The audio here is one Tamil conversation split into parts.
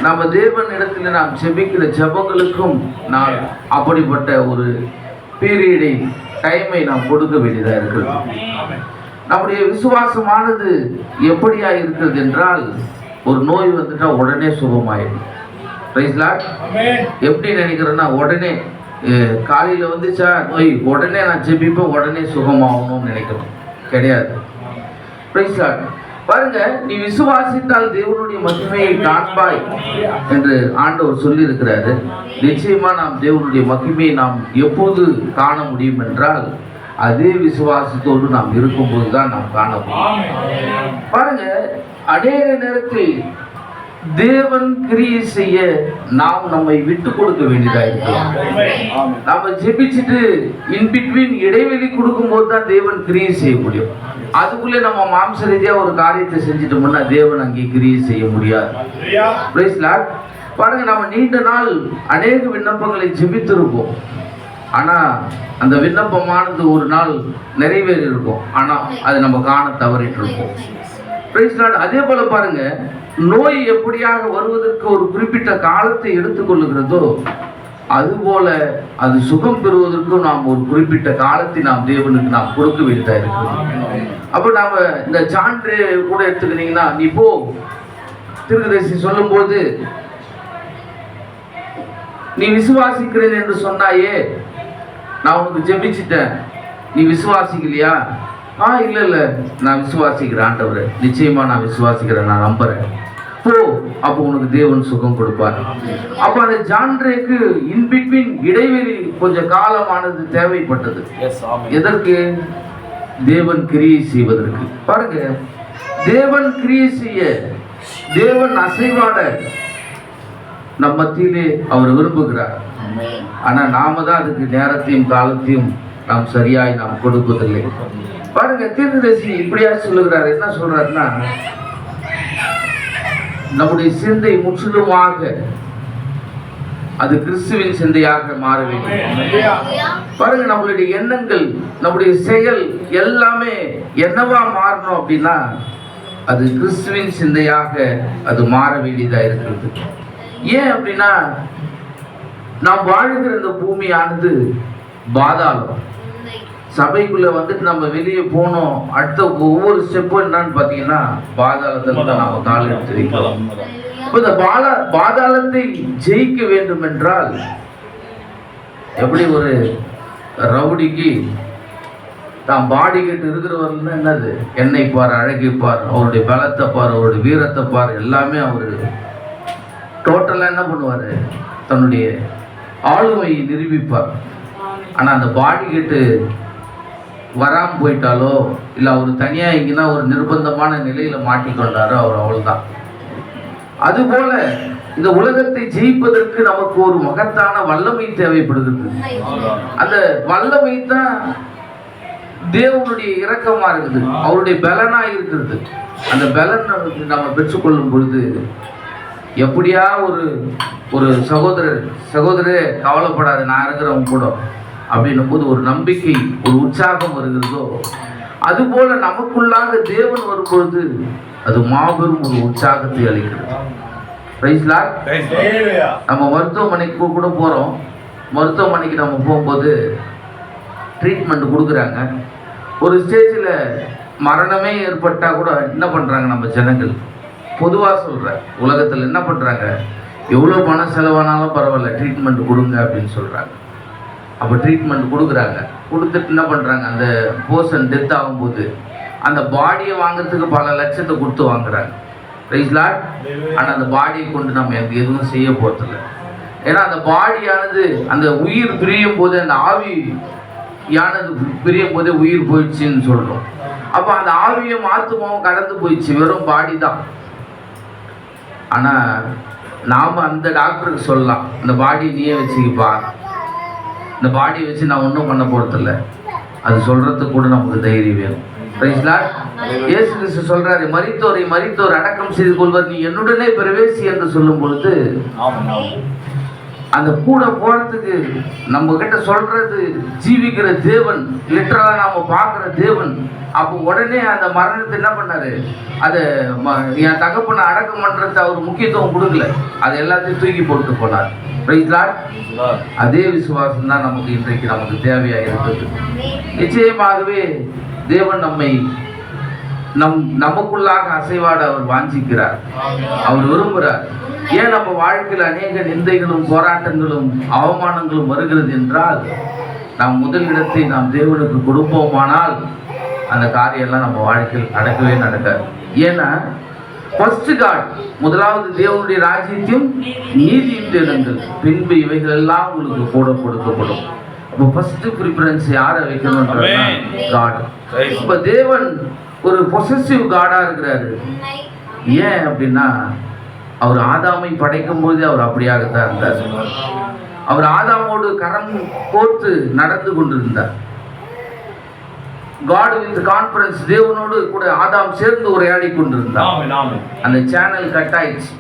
நம்ம தேவன் இடத்துல நாம் ஜெபிக்கிற ஜெபங்களுக்கும் நாம் அப்படிப்பட்ட ஒரு பீரியடை டைமை நாம் கொடுக்க வேண்டியதாக இருக்கிறது. நம்முடைய விசுவாசமானது எப்படியா இருக்கிறது என்றால், ஒரு நோய் வந்துட்டா உடனே சுகமாயிடும். எப்படி நினைக்கிறேன்னா, உடனே காலையில் வந்துச்சா நோய் உடனே நான் ஜெபிப்பேன், உடனே சுகமாகணும்னு நினைக்கிறோம். கிடையாது. பாருங்க, நீ விசுவாசித்தால் தேவனுடைய மகிமையை காண்பாய் என்று ஆண்டவர் சொல்லி இருக்கிறாரு. நிச்சயமா நாம் தேவனுடைய மகிமையை நாம் எப்போது காண முடியும் என்றால், அதே விசுவாசத்தோடு நாம் இருக்கும்போது தான் நாம் காண முடியும். பாருங்க, அநேக நேரத்தில் தேவன் கிரியை செய்ய நாம் நம்மை விட்டு கொடுக்க வேண்டியதா இருக்கலாம். நாம ஜெபிச்சுட்டு இன்பிட்வீன் இடைவெளி கொடுக்கும் போது தான் தேவன் கிரியை செய்ய முடியும். அதுக்குள்ளே நம்ம மாம்ச ரீதியா ஒரு காரியத்தை செஞ்சுட்டோம்னா தேவன் அங்கே கிரியை செய்ய முடியாது. பாருங்க, நம்ம நீண்ட நாள் அநேக விண்ணப்பங்களை ஜெபித்திருப்போம். ஆனா அந்த விண்ணப்பமானது ஒரு நாள் நிறைவேறி இருக்கும், ஆனா அது நம்ம காண தவறிட்டு இருப்போம். அதே போல பாருங்க, நோய் எப்படியாக வருவதற்கு ஒரு குறிப்பிட்ட காலத்தை எடுத்துக்கொள்ளுகிறதோ, அதுபோல அது சுகம் பெறுவதற்கும் நாம் ஒரு குறிப்பிட்ட காலத்தை நாம் தேவனுக்கு நாம் கொடுக்க வேண்டியதா இருக்கிறது. அப்ப நாம இந்த சான்று கூட எடுத்துக்கிட்டீங்கன்னா, நீ போ தீர்க்கதரிசி சொல்லும் போது, நீ விசுவாசிக்கிறேன் என்று சொன்னாயே, நான் உனக்கு ஜெபிச்சிட்டேன், நீ விசுவாசிக்கலையா? இல்ல இல்ல, நான் விசுவாசிக்கிறேன் ஆண்டவரே, நிச்சயமா நான் விசுவாசிக்கிறேன், நான் நம்புறேன், போ, அப்போ உனக்கு தேவன் சுகம் கொடுப்பார். அப்ப அந்த ஜான்ரேக்கு இன்பிட்வீன் இடைவெளி கொஞ்சம் காலமானது தேவைப்பட்டது. எதற்கு? தேவன் கிரியை செய்வதற்கு. பாருங்க, தேவன் கிரியை செய்ய, தேவன் அசைவாட நம் மத்தியிலே அவர் விரும்புகிறார். ஆனா நாம தான் அதுக்கு நேரத்தையும் காலத்தையும் நாம் சரியாய் நாம் கொடுப்பதில்லை. பாருங்க, தீர்க்கதரிசி இப்படியா சொல்லுகிறார். என்ன சொல்றாருன்னா, நம்முடைய சிந்தை முற்றிலுமாக அது கிறிஸ்துவின் சிந்தையாக மாற வேண்டும். பாருங்க, நம்மளுடைய எண்ணங்கள், நம்முடைய செயல் எல்லாமே என்னவா மாறணும் அப்படின்னா, அது கிறிஸ்துவின் சிந்தையாக அது மாற வேண்டியதா இருக்கிறது. ஏன் அப்படின்னா, நாம் வாழ்கிற இந்த பூமியானது பாதாளம். சபைக்குள்ள வந்துட்டு நம்ம வெளியே போனோம், அடுத்த ஒவ்வொரு ஸ்டெப்பும் என்னன்னு பாத்தீங்கன்னா பாதாளத்துல தான் நாம கால் எடுத்து வைக்கிறோம். இந்த பாதாளத்தை ஜெயிக்க வேண்டும் என்றால், எப்படி ஒரு ரவுடிக்கு தான் பாடி கட்டு இருக்கிறவர்கள் என்னது, என்னை பார், அழகை பார், அவருடைய பலத்தை பார், அவருடைய வீரத்தை பார், எல்லாமே அவரு டோட்டலா என்ன பண்ணுவாரு, தன்னுடைய ஆளுமையை நிரூபிப்பார். ஆனா அந்த பாடி கட்டு வராமல் போயிட்டாலோ, இல்லை அவர் தனியாக எங்கன்னா ஒரு நிர்பந்தமான நிலையில் மாட்டிக்கொண்டாரோ, அவர் அவ்வளோதான். அதுபோல இந்த உலகத்தை ஜெயிப்பதற்கு நமக்கு ஒரு மகத்தான வல்லமை தேவைப்படுகிறது. அந்த வல்லமை தான் தேவனுடைய இரக்கமாக இருக்குது, அவருடைய பலனா இருக்கிறது. அந்த பலன் நம்ம பெற்றுக்கொள்ளும் பொழுது, எப்படியா ஒரு சகோதரே கவலைப்படாது, நான் இருக்கிறவங்க கூட அப்படின்னும் போது ஒரு நம்பிக்கை, ஒரு உற்சாகம் வருகிறதோ, அதுபோல நமக்குள்ளாக தேவன் வரும்பொழுது அது மாபெரும் ஒரு உற்சாகத்தை அளிக்கிறது. நம்ம மருத்துவமனைக்கு கூட போறோம். மருத்துவமனைக்கு நம்ம போகும்போது ட்ரீட்மெண்ட் கொடுக்குறாங்க. ஒரு ஸ்டேஜில் மரணமே ஏற்பட்டா கூட என்ன பண்றாங்க நம்ம ஜனங்கள், பொதுவாக சொல்றேன், உலகத்தில் என்ன பண்றாங்க, எவ்வளோ பணம் செலவானாலும் பரவாயில்ல, ட்ரீட்மெண்ட் கொடுங்க அப்படின்னு சொல்றாங்க. அப்போ ட்ரீட்மெண்ட் கொடுக்குறாங்க. கொடுத்துட்டு என்ன பண்ணுறாங்க, அந்த பர்சன் டெத் ஆகும்போது அந்த பாடியை வாங்குறதுக்கு பல லட்சத்தை கொடுத்து வாங்குறாங்க. ஆனால் அந்த பாடியை கொண்டு நம்ம எனக்கு எதுவும் செய்ய போகிறதில்ல. ஏன்னா அந்த பாடியானது, அந்த உயிர் பிரியும் போது, அந்த ஆவியானது பிரியும் போதே உயிர் போயிடுச்சுன்னு சொல்கிறோம். அப்போ அந்த ஆவியும் ஆத்துமாவும் கடந்து போயிடுச்சு, வெறும் பாடி தான். ஆனால் நாம் அந்த டாக்டருக்கு சொல்லலாம், இந்த பாடியை நீயே வச்சுக்கப்பா, இந்த பாடியை வச்சு நான் ஒன்றும் பண்ண போகிறதில்ல, அது சொல்கிறதுக்கு கூட நமக்கு தைரியம் வேணும். இயேசு கிறிஸ்து சொல்றாரு, மரித்தோர் அடக்கம் செய்து கொள்வர், நீ என்னுடனே பிரவேசி என்று சொல்லும் பொழுது அந்த கூட போறதுக்கு நம்ம கிட்ட சொல்றது ஜீவிக்கிற தேவன், லிட்டரலா நாம பார்க்கிற தேவன். அப்போ உடனே அந்த மரணத்தை என்ன பண்ணாரு, அதை என் தகப்பனை அடக்கம் பண்றது அவர் முக்கியத்துவம் கொடுக்கல, அதை எல்லாத்தையும் தூக்கி போட்டு போனார். அதே விசுவாசம் தான் நமக்கு இன்றைக்கு நமக்கு தேவையா இருக்குது. நிச்சயமாகவே தேவன் நம்மை நமக்குள்ளாக அசைவாட அவர் வாஞ்சிக்கிறார், அவர் விரும்புகிறார். ஏன் நம்ம வாழ்க்கையில் அநேக நிந்தைகளும் போராட்டங்களும் அவமானங்களும் வருகிறது என்றால், நாம் முதலிடத்தை நாம் தேவனுக்கு கொடுப்போமானால் அந்த காரியெல்லாம் நம்ம வாழ்க்கையில் நடக்கவே நடக்காது. ஏன்னா ஃபர்ஸ்ட் காட், முதலாவது தேவனுடைய ராஜ்யத்தையும் நீதியும் தேடுங்கள், பின்பு இவைகள் எல்லாம் உங்களுக்கு கூட கொடுக்கப்படும். அப்போ ஃபர்ஸ்ட் ப்ரிஃபரன்ஸ் யாரை வைக்கணும்ன்றா காட். இப்போ தேவன் ஒரு பொசசிவ் காடா இருக்கிறாரு. ஏன் அப்படின்னா, அவர் ஆதாமை படைக்கும் போது அவர் அப்படியாகத்தான் இருந்தார். அவர் ஆதாமோடு கரம் கோர்த்து நடந்து கொண்டிருந்தார். God with கான்ஃபரன்ஸ், தேவனோடு கூட ஆதாம் சேர்ந்து உரையாடி கொண்டிருந்தார். அந்த சேனல் கட் ஆயிடுச்சு.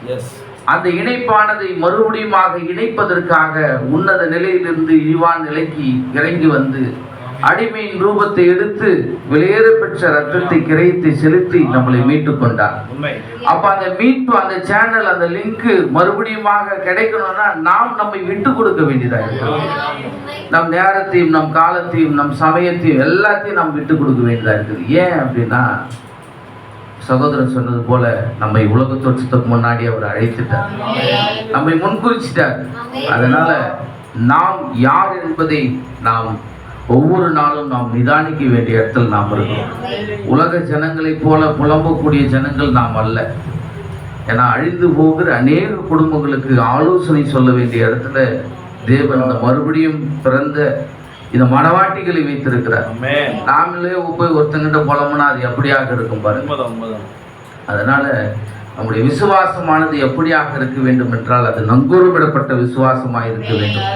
அந்த இணைப்பானதை மறுபடியுமாக இணைப்பதற்காக உன்னத நிலையிலிருந்து இழிவான நிலைக்கு இறங்கி வந்து அடிமையின் ரூபத்தை எடுத்து வெளியேற பெற்ற ரத்தத்தை கிரயத்தை செலுத்தி நம்மளை மீட்டு கொண்டார். அப்ப அந்த மீட்பு, அந்த சேனல், அந்த லிங்க் மறுபடியுமாக கிடைக்கணும்னா நாம் நம்மை விட்டு கொடுக்க வேண்டியதா இருக்கு. நம் நேரத்தையும் நம் காலத்தையும் நம் சமயத்தையும் எல்லாத்தையும் நாம் விட்டு கொடுக்க வேண்டியதா இருக்குது. ஏன் அப்படின்னா, சகோதரன் சொன்னது போல நம்மை உலக தோற்றத்துக்கு முன்னாடி அவர் அழைத்துட்டார், நம்மை முன்குறிச்சிட்டார். அதனால நாம் யார் என்பதை நாம் ஒவ்வொரு நாளும் நாம் நிதானிக்க வேண்டிய இடத்தில் நாம் இருக்கோம். உலக ஜனங்களைப் போல புலம்பக்கூடிய ஜனங்கள் நாம் அல்ல. ஏன்னா அழிந்து போகிற அநேக குடும்பங்களுக்கு ஆலோசனை சொல்ல வேண்டிய இடத்துல தேவன் அந்த மறுபடியும் பிறந்த இந்த மனவாட்டிகளை வைத்திருக்கிறார். நாமளே போய் ஒருத்தங்கிட்ட புலம்புனா அது எப்படியாக இருக்கும் பாருங்க. அதனால நம்முடைய விசுவாசமானது எப்படியாக இருக்க வேண்டும் என்றால், அது நங்கூரமிடப்பட்ட விசுவாசமாக இருக்க வேண்டும்.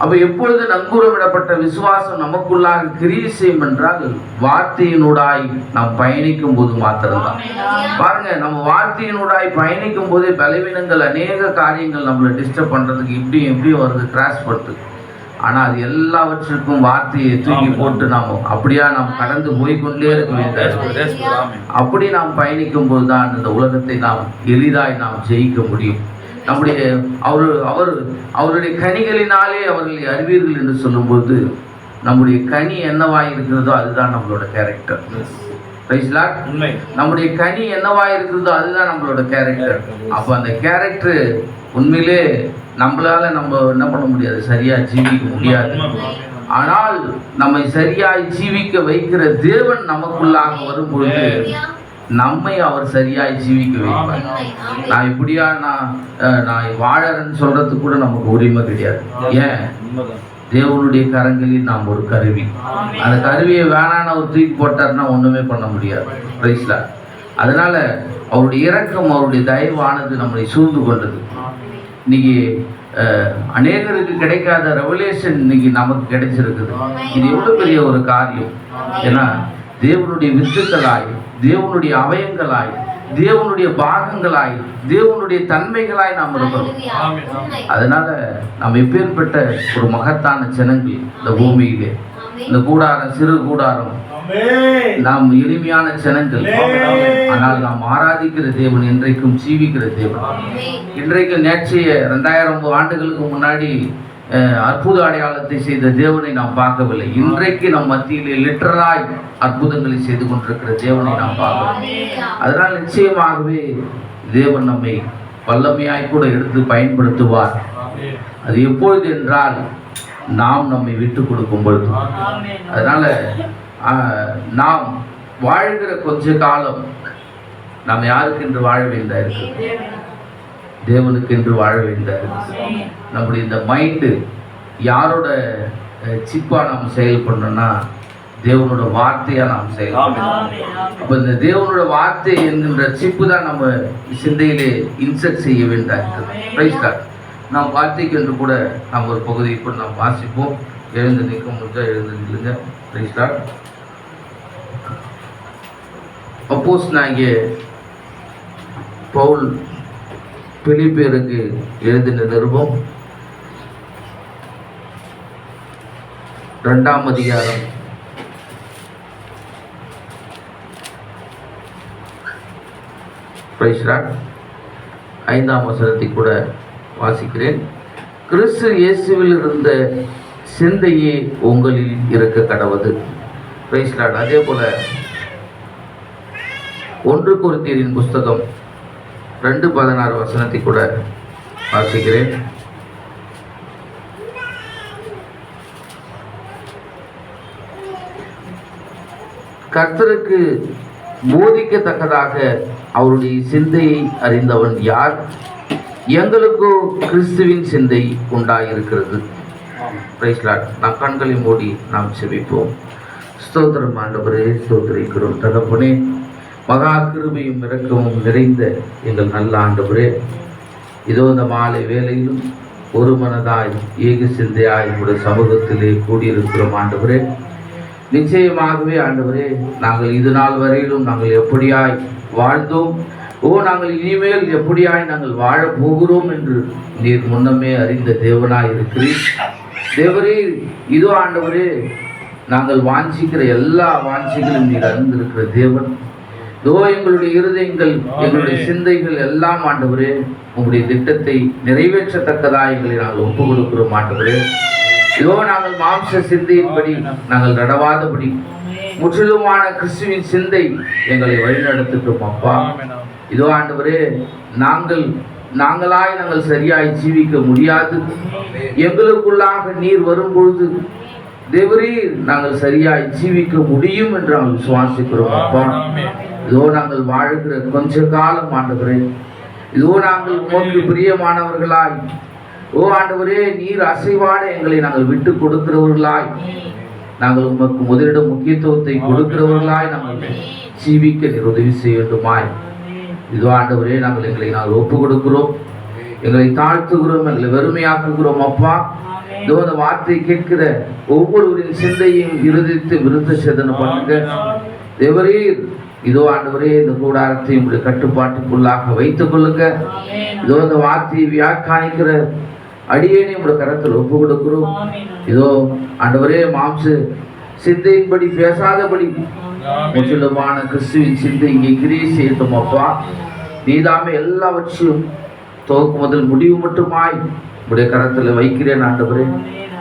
அப்ப எப்பொழுது நங்கூரமிடப்பட்ட விசுவாசம் நமக்குள்ளாக கிரியை செய்யும் என்றால், வார்த்தையினூடாய் நாம் பயணிக்கும் போது மாத்திரம்தான். பாருங்க, நம்ம வார்த்தையினூடாய் பயணிக்கும் போதே பலவீனங்கள், அநேக காரியங்கள் நம்மளை டிஸ்டர்ப் பண்றதுக்கு இப்படியும் வருது, கிராஷ் பண்ணுது. ஆனால் அது எல்லாவற்றிற்கும் வார்த்தையை தூக்கி போட்டு நாம் கடந்து போய்கொண்டே இருக்க வேண்டும். அப்படி நாம் பயணிக்கும் போது தான் இந்த உலகத்தை நாம் எளிதாய் நாம் ஜெயிக்க முடியும். நம்முடைய அவருடைய கனிகளினாலே அவர்களை அறிவீர்கள் என்று சொல்லும்போது, நம்முடைய கனி என்னவாய் இருக்கிறதோ அதுதான் நம்மளோட கேரக்டர். நம்முடைய கனி என்னவாய் இருக்கிறதோ அதுதான் நம்மளோட கேரக்டர். அப்போ அந்த கேரக்டர் உண்மையிலே நம்மளால நம்ம என்ன பண்ண முடியாது, சரியா ஜீவிக்க முடியாது. ஆனால் நம்மை சரியாய் ஜீவிக்க வைக்கிற தேவன் நமக்குள்ளாக வரும்பொழுது நம்மை அவர் சரியாய் ஜீவிக்க வைப்பார். நான் இப்படியா நான் வாழறேன்னு சொல்றதுக்கு கூட நமக்கு உரிமை கிடையாது. ஏன்? தேவனுடைய கரங்களில் நாம் ஒரு கருவி. அந்த கருவியை வேணான்னு அவர் தூக்கி போட்டார்னா ஒண்ணுமே பண்ண முடியாது. பிரைஸ்ல. அதனால அவருடைய இரக்கம், அவருடைய தயவானது நம்மளை சூழ்ந்து கொண்டது. இன்னைக்கு அநேகருக்கு கிடைக்காத ரெவலேஷன் இன்னைக்கு நமக்கு கிடைச்சிருக்குது. இது எவ்வளவு பெரிய ஒரு காரியம். ஏன்னா தேவனுடைய வித்துக்களாய், தேவனுடைய அவயங்களாய், தேவனுடைய பாகங்களாய், தேவனுடைய தன்மைகளாய் நாம் இருக்கிறோம். அதனால நாம் எப்பேற்பட்ட ஒரு மகத்தான ஜனங்கள் இந்த பூமியிலே. இந்த கூடாரம், சிறு கூடாரம், நாம் எளிமையான ஜனங்கள். ஆனால் நாம் ஆராதிக்கிற தேவன் இன்றைக்கும் ஜீவிக்கிற தேவன். இன்றைக்கு நேற்றைய 2000 ஆண்டுகளுக்கு முன்னாடி அற்புத அடையாளத்தை செய்த தேவனை நாம் பார்க்கவில்லை. இன்றைக்கு நம் மத்தியிலே லிட்டரலாய் அற்புதங்களை செய்து கொண்டிருக்கிற தேவனை நாம் பார்க்கிறோம். அதனால் நிச்சயமாகவே தேவன் நம்மை வல்லமையாய் கூட எடுத்து பயன்படுத்துவார். அது எப்பொழுது என்றால், நாம் நம்மை விட்டு கொடுக்கும் பொழுது. அதனால நாம் வாழ்கிற கொஞ்ச காலம் நாம் யாருக்கு என்று வாழ வேண்டியதா இருக்கு? தேவனுக்கு என்று வாழ வேண்டியதா இருக்கு. நம்முடைய இந்த மைண்டு யாரோட சிப்பா நாம் செயல்படணும்னா, தேவனோட வார்த்தையா நாம் செயல்படணும். அப்ப இந்த தேவனோட வார்த்தை என்கின்ற சிப்பு தான் நம்ம சிந்தையிலே இன்செர்ட் செய்ய வேண்டியதா இருக்கு. நாம் வார்த்தைக்கு என்று கூட நாம் ஒரு பகுதியை கூட நாம் வாசிப்போம். எழுந்து நிற்க முடிஞ்சா எழுந்து நில்லுங்க. அப்போஸ்தலனாகிய பவுல் பிலிப்பியருக்கு எழுதின நிருபம் 2ஆம் அதிகாரம் 5ஆம் வசனத்தை கூட வாசிக்கிறேன். கிறிஸ்து இயேசுவில் இருந்த சிந்தையே உங்களில் இருக்க கடவது. அதே போல 1 கொரிந்தியரின் புஸ்தகம் 2:16 வசனத்தை கூட வாசிக்கிறேன். கர்த்தருக்கு போதிக்கத்தக்கதாக அவருடைய சிந்தையை அறிந்தவன் யார்? எங்களுக்கோ கிறிஸ்துவின் சிந்தை உண்டாயிருக்கிறது. நாம் கண்களை மூடி நாம் செபிப்போம். ஸ்தோத்திரம் ஆண்டவரே, ஸ்தோத்திரிக்கிறோம் தகப்பனே. மகா கிருபையும் இரக்கமும் நிறைந்த எங்கள் நல்ல ஆண்டவரே, இதோ இந்த மாலை வேளையிலும் ஒரு மனதாய் ஏக சிந்தையாய் உடைய சமூகத்திலே கூடியிருக்கிறோம் ஆண்டவரே. நிச்சயமாகவே ஆண்டவரே, நாங்கள் இது நாள் வரையிலும் நாங்கள் எப்படியாய் வாழ்ந்தோம், நாங்கள் இனிமேல் எப்படியாய் நாங்கள் வாழப் போகிறோம் என்று நீர் முன்னமே அறிந்த தேவனாய் இருக்கிறீர். தேவரே, இதோ ஆண்டவரே, நாங்கள் வாஞ்சிக்கிற எல்லா வாஞ்சிகளும் நீர் அறிந்திருக்கிற தேவன். இதோ எங்களுடைய இருதயங்கள், எங்களுடைய சிந்தைகள் எல்லாம் ஆண்டவரே உங்களுடைய திட்டத்தை நிறைவேற்றத்தக்கதா எங்களை நாங்கள் ஒப்பு கொடுக்கிறோம் ஆண்டவரே. இதோ நாங்கள் மாம்ச சிந்தையின்படி நாங்கள் நடவாதபடி முற்றிலுமான கிறிஸ்துவின் சிந்தை எங்களை வழிநடத்தட்டும் அப்பா. இதோ ஆண்டவரே, நாங்கள் சரியாய் ஜீவிக்க முடியாது. எங்களுக்குள்ளாக நீர் வரும்பொழுது தேவரீர் நாங்கள் சரியாய் ஜீவிக்க முடியும் என்று நாங்கள் விசுவாசிக்கிறோம் அப்பா. இதோ நாங்கள் வாழ்கிற கொஞ்ச காலம் ஆண்டவரே, இதோ நாங்கள் உமக்கு பிரியமானவர்களாய், ஆண்டவரே, நீர் அசைவாட எங்களை நாங்கள் விட்டு கொடுக்கிறவர்களாய், நாங்கள் உமக்கு முதலிடம் முக்கியத்துவத்தை கொடுக்கிறவர்களாய் நாங்கள் ஜீவிக்க நீர் உதவி செய்ய வேண்டுமாய். இதோ ஆண்டவரே, நாங்கள் ஒப்பு கொடுக்கிறோம், எங்களை தாழ்த்துகிறோம், எங்களை வெறுமையாக்குகிறோம் அப்பா. இதோ அந்த வார்த்தை கேட்கிற ஒவ்வொருவரின் சிந்தையும் இருதித்து விருத்த சேதனை பண்ணுங்க தேவரீர். இதோ ஆண்டவரே, இந்த கூடாரத்தை உங்களுடைய கட்டுப்பாட்டுக்குள்ளாக வைத்துக் கொள்ளுங்க. இதோ இந்த வார்த்தையை வியாக்கியானிக்கிற அடியேனை உங்களுடைய கரத்தில் ஒப்பு கொடுக்கிறோம். இதோ ஆண்டவரே, மாம்ச சிந்தையின்படி பேசாதபடி முற்றிலுமான கிறிஸ்துவின் சிந்தை இங்கே கிரியை செய்யட்டும் அப்பா. நீதாமே எல்லாவற்றையும் துவக்கு முதல் முடிவு மட்டுமாய் உடைய கரத்தில் வைக்கிறேன் ஆண்டவரே.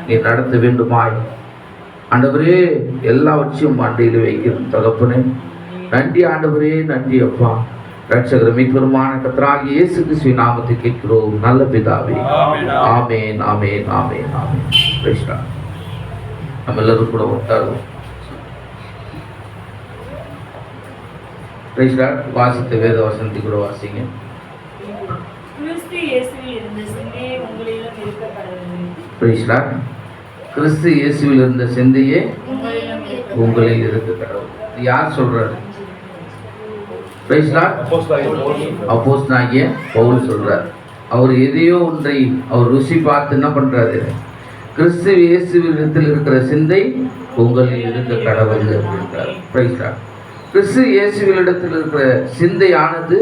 நீ நடத்த வேண்டுமாய் ஆண்டவரே, எல்லாவற்றையும் அண்டையில் வைக்கிறேன் தகப்பனே. நன்றி ஆண்டவரே, நன்றி அப்பா. ரட்சகர் மீட்பருமான கர்த்தராகிய இயேசு கிறிஸ்துவின் நாமத்தை கேட்கிறோம் நல்ல பிதாவே. ஆமென், ஆமென், ஆமென், ஆமென். Praise the lord. நம்ம எல்லாரும் கூட உட்காருவோம். Praise the lord. வாசித்த வேத வசனத்தை கூட வாசிங்க. கிறிஸ்து இயேசுவில் இருந்த சிந்தையே உங்களிலும் இருக்க கடவுளே. Price the Lord. கிறிஸ்து இயேசுவில் இருந்த சிந்தையே உங்களில் இருக்க கடவுள். யார் சொல்றாரு? Price the Lord. அப்போஸ்தலனாகிய பவுல் சொல்றார். அவர் எதையோ ஒன்றை அவர் ருசி பார்த்து என்ன பண்றாரு? கிறிஸ்து இயேசுவிடத்தில் இருக்கிற சிந்தை உங்களில் இருக்க கடவுள் அப்படின்றார். Price the Lord. கிறிஸ்து இயேசுவிடத்தில் இருக்கிற சிந்தையானது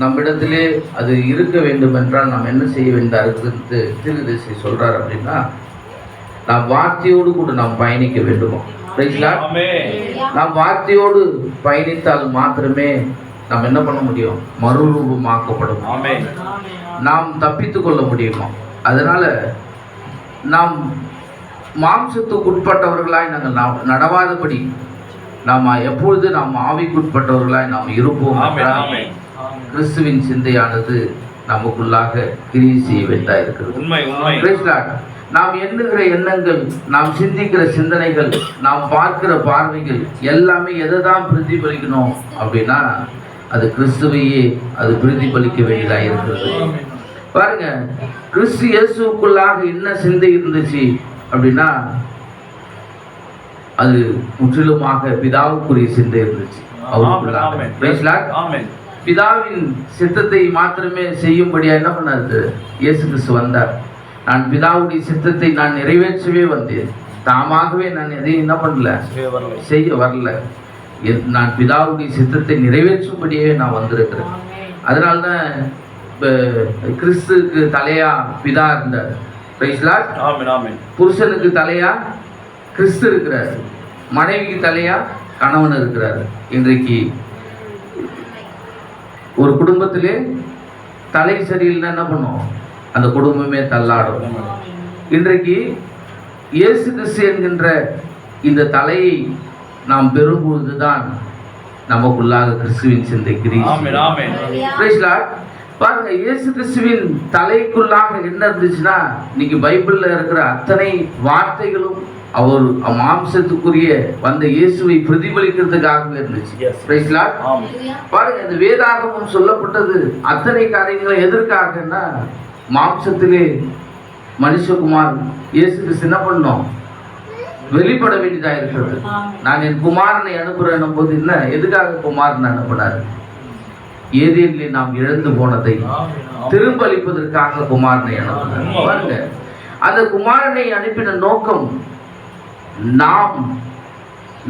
நம்மிடத்திலே அது இருக்க வேண்டும் என்றால் நாம் என்ன செய்ய வேண்டும்? தீர்க்கதரிசி சொல்றார் அப்படின்னா, நாம் வார்த்தையோடு கூட நாம் பயணிக்க வேண்டுமா? நாம் வார்த்தையோடு பயணித்தால் மாத்திரமே நாம் என்ன பண்ண முடியும்? மறுரூபமாக்கப்படும். நாம் தப்பித்து கொள்ள முடியுமா? அதனால நாம் மாம்சத்துக்கு உட்பட்டவர்களாய் நாங்கள் நடவாதபடி நாம் எப்பொழுது நாம் ஆவிக்குட்பட்டவர்களாய் நாம் இருப்போம். கிறிஸ்துவின் சிந்தையானது நமக்குள்ளாக கிரியை செய்ய வேண்டாம் இருக்கிறது. நாம் எண்ணுகிற எண்ணங்கள், நாம் சிந்திக்கிற சிந்தனைகள், நாம் பார்க்கிற பார்வைகள் எல்லாமே எதை தான் பிரதிபலிக்கணும் அப்படின்னா, அது கிறிஸ்துவையே அது பிரதிபலிக்க வேண்டியதாக இருக்கிறது. பாருங்க, கிறிஸ்து இயேசுக்குள்ளாக என்ன சிந்தை இருந்துச்சு அப்படின்னா, அது முற்றிலுமாக பிதாவுக்குரிய சிந்தை இருந்துச்சு அவருக்குள்ளாக. பிதாவின் சித்தத்தை மாத்திரமே செய்யும்படியா என்ன பண்ணாரு? இயேசு கிறிஸ்து வந்தார். நான் பிதாவுடைய சித்தத்தை நான் நிறைவேற்றவே வந்தேன். தாமாகவே நான் எதையும் என்ன பண்ணல, செய்ய வரல. நான் பிதாவுடைய சித்தத்தை நிறைவேற்றும்படியே நான் வந்திருக்கிறேன். அதனால்தான் கிறிஸ்துக்கு தலையா பிதா இருந்தார். புருஷனுக்கு தலையா கிறிஸ்து இருக்கிறார். மனைவிக்கு தலையா கணவன் இருக்கிறார். இன்றைக்கு ஒரு குடும்பத்திலே தலை சரியில்லைன்னா என்ன பண்ணும்? அந்த குடும்பமே தள்ளாடும். இன்றைக்கு இயேசு கிறிஸ்து என்கின்ற இந்த தலையை நாம் பெறும்பொழுதுதான் நமக்குள்ளாக கிறிஸ்துவின் சிந்தை கிரியை. பாருங்க, இயேசு கிறிஸ்துவின் தலைக்குள்ளாக என்ன இருந்துச்சுன்னா, இன்னைக்கு பைபிள்ல இருக்கிற அத்தனை வார்த்தைகளும் அவர் மாம்சத்துக்குரிய வந்த இயேசுவை பிரதிபலிக்கிறதுக்காகவே இருந்துச்சு. பாருங்க, இந்த வேதாகமம் சொல்லப்பட்டது அத்தனை காரியங்களும் எதற்காகன்னா, மாம்சத்திலே மனுஷகுமார் இயேசு கிறிஸ்து என்ன பண்ணோம்? வெளிப்பட வேண்டியதா இருக்கிறது. நான் என் குமாரனை அனுப்புறேன் போது என்ன, எதுக்காக குமாரனை அனுப்பினார்? ஏதேனிலே நாம் இழந்து போனதை திரும்ப அளிப்பதற்காக குமாரனை அனுப்பினார். பாருங்க, அந்த குமாரனை அனுப்பின நோக்கம்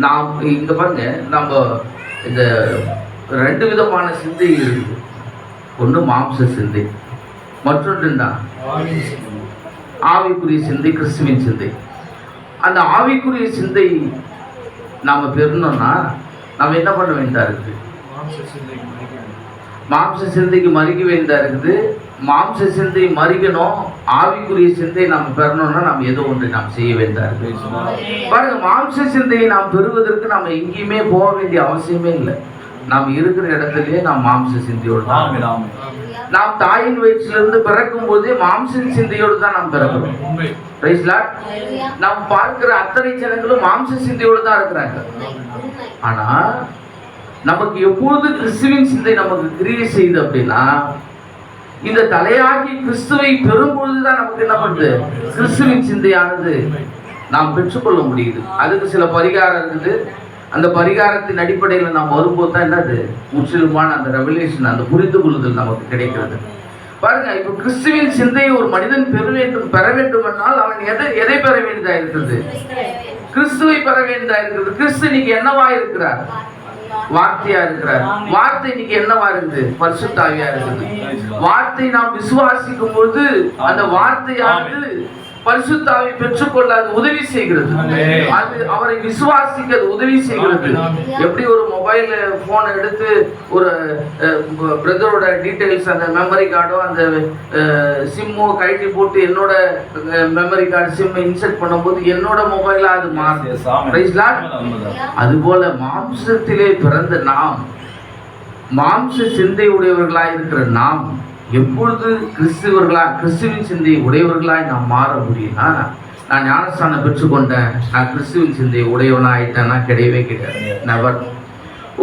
நாம் இங்க பாருங்க, நம்ம இந்த 2 விதமான சிந்தை இருக்கு. ஒன்று மாம்ச சிந்தை, மற்றொன்று தான் ஆவிக்குரிய சிந்தை, கிறிஸ்துவின் சிந்தை. அந்த ஆவிக்குரிய சிந்தை நாம பெறணும்னா நம்ம என்ன பண்ண வேண்டியதா இருக்கு? மாம்ச சிந்தைக்கு மறிக்க வேண்டியதா இருக்குது. மாம்ச சிந்தை மறிக்கணும், ஆவிக்குரிய சிந்தை நாம் பெறணும்னா நம்ம ஏதோ ஒன்று நாம் செய்ய வேண்டியதா இருக்கு. பாருங்க, மாம்ச சிந்தையை நாம் பெறுவதற்கு நம்ம எங்கேயுமே போக வேண்டிய அவசியமே இல்லை. நாம் இருக்கிற இடத்துலயே நாம் மாம்ச சிந்தையோடு தான். நாம் தாயின் வயிற்றிலிருந்து பிறக்கும் போதே மாம்ச சிந்தையோடு தான் நாம் பிறக்கிறோம். நாம் பார்க்கிற அத்தனை ஜனங்களும் மாம்ச சிந்தையோடு தான் இருக்கிறாங்க. ஆனா நமக்கு எப்பொழுது கிறிஸ்துவின் சிந்தை நமக்கு கிரியை செய்யுது அப்படின்னா, இந்த தலையாகி கிறிஸ்துவை பெறும்பொழுதுதான் நமக்கு என்ன பண்ணுது? கிறிஸ்துவின் சிந்தையானது நாம் பெற்றுக்கொள்ள முடியுது. அதுக்கு சில பரிகாரம் இருக்குது. அந்த பரிகாரத்தின் அடிப்படையில் நாம் வரும்போது தான் என்னது முற்றிலுமான அந்த ரெவலேஷன், அந்த புரிந்து கொள்ளுதல் நமக்கு கிடைக்கிறது. பாருங்க, இப்போ கிறிஸ்துவின் சிந்தையை ஒரு மனிதன் பெற வேண்டும் என்றால் அவன் எதை பெற வேண்டியதா இருக்கிறது? கிறிஸ்துவை பெற வேண்டியதா இருக்கிறது. கிறிஸ்து இன்னைக்கு என்னவா இருக்கிறார்? வார்த்தையா இருக்கிறார். வார்த்தை இன்னைக்கு என்னவா இருக்குது? பரிசுத்த ஆவியா இருக்குது. வார்த்தை நாம் விசுவாசிக்கும் பொழுது அந்த வார்த்தையானது பரிசுத்த ஆவியை பெற்றுக்கொள்ள அது உதவி செய்கிறது. அது அவரை விசுவாசிக்க அது உதவி செய்கிறது. எப்படி ஒரு மொபைல் போன் எடுத்து ஒரு பிரதரோட டீடைல்ஸ், அந்த மெமரி கார்டோ அந்த சிம்மோ கழட்டி போட்டு என்னோட மெமரி கார்டு சிம்மை இன்செர்ட் பண்ணும்போது என்னோட மொபைலா அது மாறுது. அதுபோல மாம்சத்திலே பிறந்த நாம், மாம்ச சிந்தை உடையவர்களாய் இருக்கிற நாம் எப்பொழுது கிறிஸ்துவின் சிந்தையை உடையவர்களாய் நாம் மாற முடியும்னா, நான் ஞானஸ்தானம் பெற்றுக்கொண்டேன், நான் கிறிஸ்துவின் சிந்தையை உடையவனா ஆயிட்டேன்னா கிடையவே கிடையாது. நெவர்.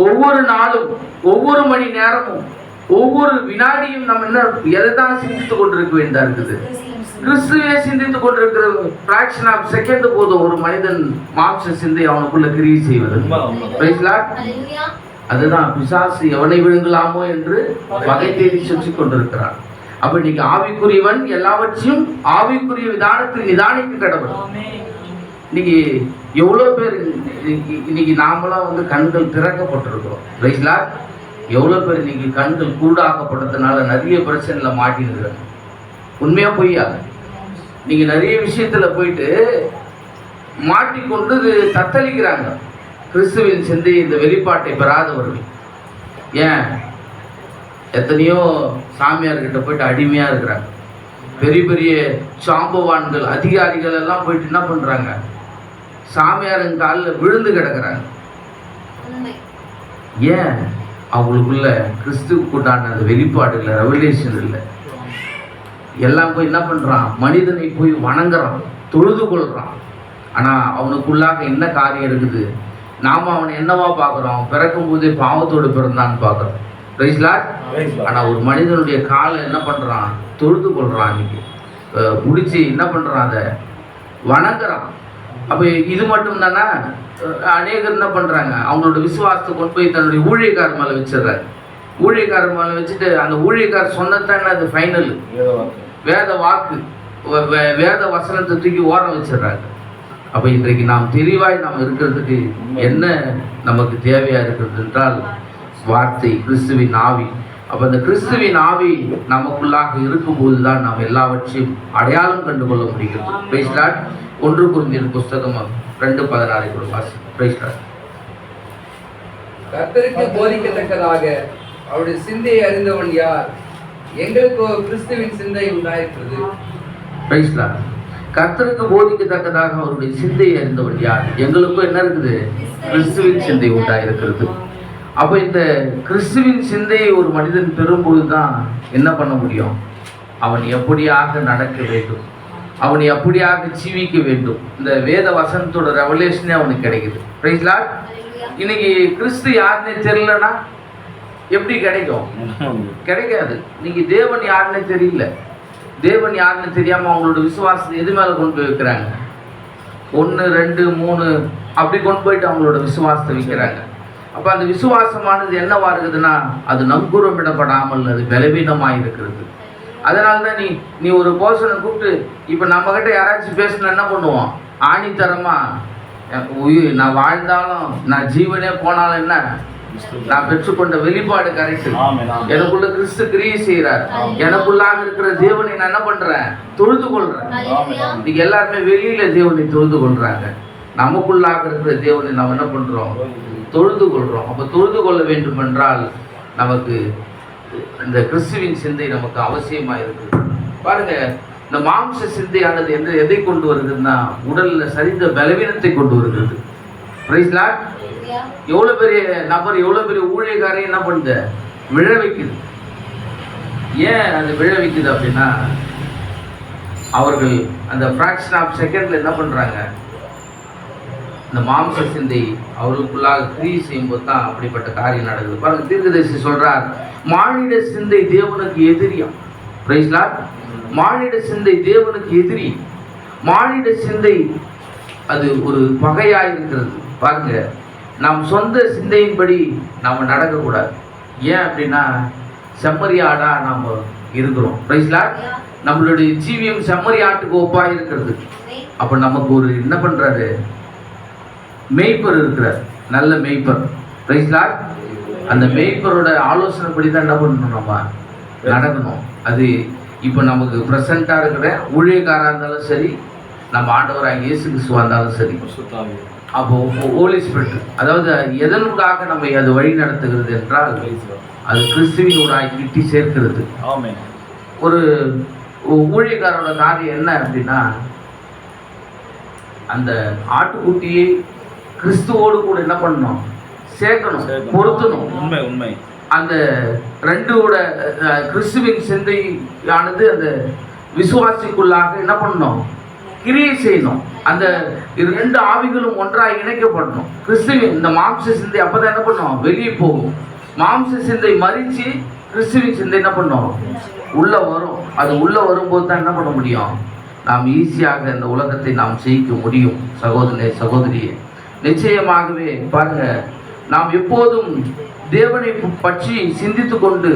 ஒவ்வொரு நாளும், ஒவ்வொரு மணி நேரமும், ஒவ்வொரு வினாடியும் நம்ம என்ன எதை தான் சிந்தித்துக் கொண்டிருக்க வேண்டியதா இருக்குது? கிறிஸ்துவே சிந்தித்துக் கொண்டிருக்கிற பிராக்ஷன் ஆஃப் செகண்ட் போதும் ஒரு மனிதன் மாம்ச சிந்தை அவனுக்குள்ள கிரியை செய்வது. அதுதான் பிசாசு எவனை விழுங்கலாமோ என்று வகை தேடி சுற்றி கொண்டிருக்கிறான். அப்ப இன்னைக்கு ஆவிக்குரியவன் எல்லாவற்றையும் ஆவிக்குரிய விதானத்தில் நிதானிக்க கடவுள். இன்னைக்கு எவ்வளவு பேர் இன்னைக்கு நாமளாம் கண்கள் திறக்கப்பட்டிருக்கிறோம். எவ்வளவு பேர் இன்னைக்கு கண்கள் கூடாக்கப்பட்டதுனால நிறைய பிரச்சனைல மாட்டிருக்கிறாங்க. உண்மையா பொய்யா? நீங்க நிறைய விஷயத்துல போயிட்டு மாட்டிக்கொண்டு தத்தளிக்கிறாங்க. கிறிஸ்துவின் சிந்தை இந்த வெளிப்பாட்டை பெறாதவர்கள். ஏன் எத்தனையோ சாமியார்கிட்ட போயிட்டு அடிமையா இருக்கிறாங்க. பெரிய பெரிய சாம்பவான்கள், அதிகாரிகள் எல்லாம் போயிட்டு என்ன பண்றாங்க? சாமியாரின் காலில் விழுந்து கிடக்குறாங்க. ஏன்? அவங்களுக்குள்ள கிறிஸ்துவுக்குண்டான அந்த வெளிப்பாடு இல்லை, ரெவலேஷன் இல்லை. எல்லாம் போய் என்ன பண்றான்? மனிதனை போய் வணங்குறான், தொழுது கொள்றான். ஆனா அவனுக்குள்ளாக என்ன காரியம் இருக்குது? நாம அவனை என்னவா பார்க்குறோம்? பிறக்கும் போதே பாவத்தோடு பிறந்தான்னு பார்க்குறோம். ஆனா ஒரு மனிதனுடைய காலை என்ன பண்றான்? தொழுது கொள்றான். இன்னைக்கு முடிச்சு என்ன பண்றான்? அதை வணங்குறான். அப்ப இது மட்டும் தானே? அநேகர் என்ன பண்றாங்க? அவங்களோட விசுவாசத்தை கொண்டு போய் தன்னுடைய ஊழியக்காரர் மேல வச்சிடறாங்க. ஊழியக்காரர் மேல வச்சுட்டு அந்த ஊழியக்காரர் சொன்னதான் அது ஃபைனல். வேத வாக்கு, வேத வசனத்தை தூக்கி ஓரம் வச்சிடறாங்க. அப்போ இன்றைக்கு நாம் தெளிவாய் நாம் இருக்கிறதுக்கு என்ன நமக்கு தேவையா இருக்கிறது என்றால் வார்த்தை, கிறிஸ்துவின் ஆவி. அப்போ அந்த கிறிஸ்துவின் ஆவி நமக்குள்ளாக இருக்கும்போது தான் நாம் எல்லாவற்றையும் அடையாளம் கண்டுகொள்ள முடிகிறது. 1 கொரிந்தியர் புஸ்தகம் 2:16 கூட வாசி. Praise Lord. கர்த்தருக்கு போதிக்கத்தக்கதாக அவருடைய சிந்தையை அறிந்தவன் யார்? எங்களுக்கோ கிறிஸ்துவின் சிந்தை உண்டாயிருக்கிறது. Praise Lord. கர்த்தருக்கு போதிக்கத்தக்கதாக அவருடைய சிந்தையை அறிந்தவன் யார்? எங்களுக்கும் என்ன இருக்குது? கிறிஸ்துவின் சிந்தை உண்டாயிருக்கிறது. அப்போ இந்த கிறிஸ்துவின் சிந்தையை ஒரு மனிதன் பெறும்போது தான் என்ன பண்ண முடியும்? அவன் எப்படியாக நடக்க வேண்டும், அவன் எப்படியாக ஜீவிக்க வேண்டும். இந்த வேத வசனத்தோட ரெவலேஷனே அவனுக்கு கிடைக்குது. Praise Lord. இன்னைக்கு கிறிஸ்து யாருன்னே தெரியலன்னா எப்படி கிடைக்கும்? கிடைக்காது. இன்னைக்கு தேவன் யாருன்னே தெரியல. தேவன் யாருன்னு தெரியாமல் அவங்களோட விசுவாசத்தை எது மேலே கொண்டு போய் வைக்கிறாங்க? 1, 2, 3 அப்படி கொண்டு போயிட்டு அவங்களோட விசுவாசத்தை வைக்கிறாங்க. அப்போ அந்த விசுவாசமானது என்னவா இருக்குதுன்னா, அது நங்கூரமிடப்படாமல் அது பலவீனமாக இருக்கிறது. அதனால தான் நீ ஒரு பர்சனை கூப்பிட்டு இப்போ நம்மக்கிட்ட யாராச்சும் பேசினா என்ன பண்ணுவோம்? ஆணித்தரமாக நான் வாழ்ந்தாலும் நான் ஜீவனே போனாலும் என்ன, நான் பெற்றுக்கொண்ட வெளிப்பாடு கரெக்ட், எனக்குள்ள கிறிஸ்து கிரியை செய்கிறார், எனக்குள்ளாக இருக்கிற தேவனை நான் என்ன பண்றேன்? தொழுது கொள்றேன். நீங்க எல்லாருமே வெளியில தேவனை தொழுது கொள்றாங்க, நமக்குள்ளாக இருக்கிற தேவனை நாம் என்ன பண்றோம்? தொழுது கொள்றோம். அப்ப தொழுது கொள்ள வேண்டும் என்றால் நமக்கு இந்த கிறிஸ்துவின் சிந்தை நமக்கு அவசியமா இருக்கு. பாருங்க, இந்த மாம்ச சிந்தையானது என்று எதை கொண்டு வருதுன்னா, உடல்ல சரிந்த பலவீனத்தை கொண்டு வருகிறது. Praise Lord. எவ்வளோ பெரிய நபர், எவ்வளோ பெரிய ஊழியக்காரையும் என்ன பண்ணுது? விழ வைக்குது. ஏன் அது விழ வைக்குது அப்படின்னா, அவர்கள் அந்த ஃப்ராக்ஷன் ஆஃப் செகண்டில் என்ன பண்ணுறாங்க? இந்த மாம்ச சிந்தை அவர்களுக்குள்ளாக கிரியை செய்யும்போது தான் அப்படிப்பட்ட காரியம் நடக்குது. பாருங்க, தீர்க்கதரிசி சொல்றார், மானிட சிந்தை தேவனுக்கு எதிரியாம். Price Lord. மானிட சிந்தை தேவனுக்கு எதிரி. மானிட சிந்தை அது ஒரு பகையாக இருக்கிறது. பாருங்க, நம் சொந்த சிந்தையின்படி நாம் நடக்கக்கூடாது. ஏன் அப்படின்னா, செம்மறியாடா நாம் இருக்கிறோம். Praise Lord. நம்மளுடைய ஜீவியம் செம்மறியாட்டுக்கு ஒப்பாக இருக்கிறது. அப்போ நமக்கு ஒரு என்ன பண்ணுறாரு? மேய்ப்பர் இருக்கிறார், நல்ல மேய்ப்பர். Price Lord. அந்த மேய்ப்பரோட ஆலோசனைப்படி தான் என்ன பண்ணணும்? நம்ம நடக்கணும். அது இப்போ நமக்கு ப்ரெசண்ட்டாக இருக்கிற ஊழியக்காராக இருந்தாலும் சரி, நம்ம ஆண்டவராக இயேசு கிறிஸ்துவாக இருந்தாலும் சரி, அப்போ ஹோலி ஸ்பிரிட், அதாவது எதனுக்காக நம்ம அது வழி நடத்துகிறது என்றால், அது கிறிஸ்துவினூடாக கிட்டி சேர்க்கிறது. ஒரு ஊழியக்காரோட காரியம் என்ன அப்படின்னா, அந்த ஆட்டுக்குட்டியை கிறிஸ்துவோடு கூட என்ன பண்ணணும்? சேர்க்கணும், பொருத்தணும். உண்மை உண்மை. அந்த ரெண்டோட கிறிஸ்துவின் சிந்தையானது அந்த விசுவாசிக்குள்ளாக என்ன பண்ணணும்? கிரியை செய்யணும். அந்த ரெண்டு ஆவிகளும் ஒன்றாக இணைக்கப்படணும். கிறிஸ்துவின் இந்த மாம்ச சிந்தை அப்பதான் என்ன பண்ணும்? வெளியே போகும். மாம்ச சிந்தை மறிச்சு கிறிஸ்துவின் சிந்தை என்ன பண்ணும்? உள்ள வரும். அது உள்ள வரும்போது தான் என்ன பண்ண முடியும்? நாம் ஈஸியாக இந்த உலகத்தை நாம் ஜெயிக்க முடியும். சகோதரனே, சகோதரியே, நிச்சயமாகவே பாருங்க, நாம் எப்போதும் தேவனை பற்றி சிந்தித்து கொண்டு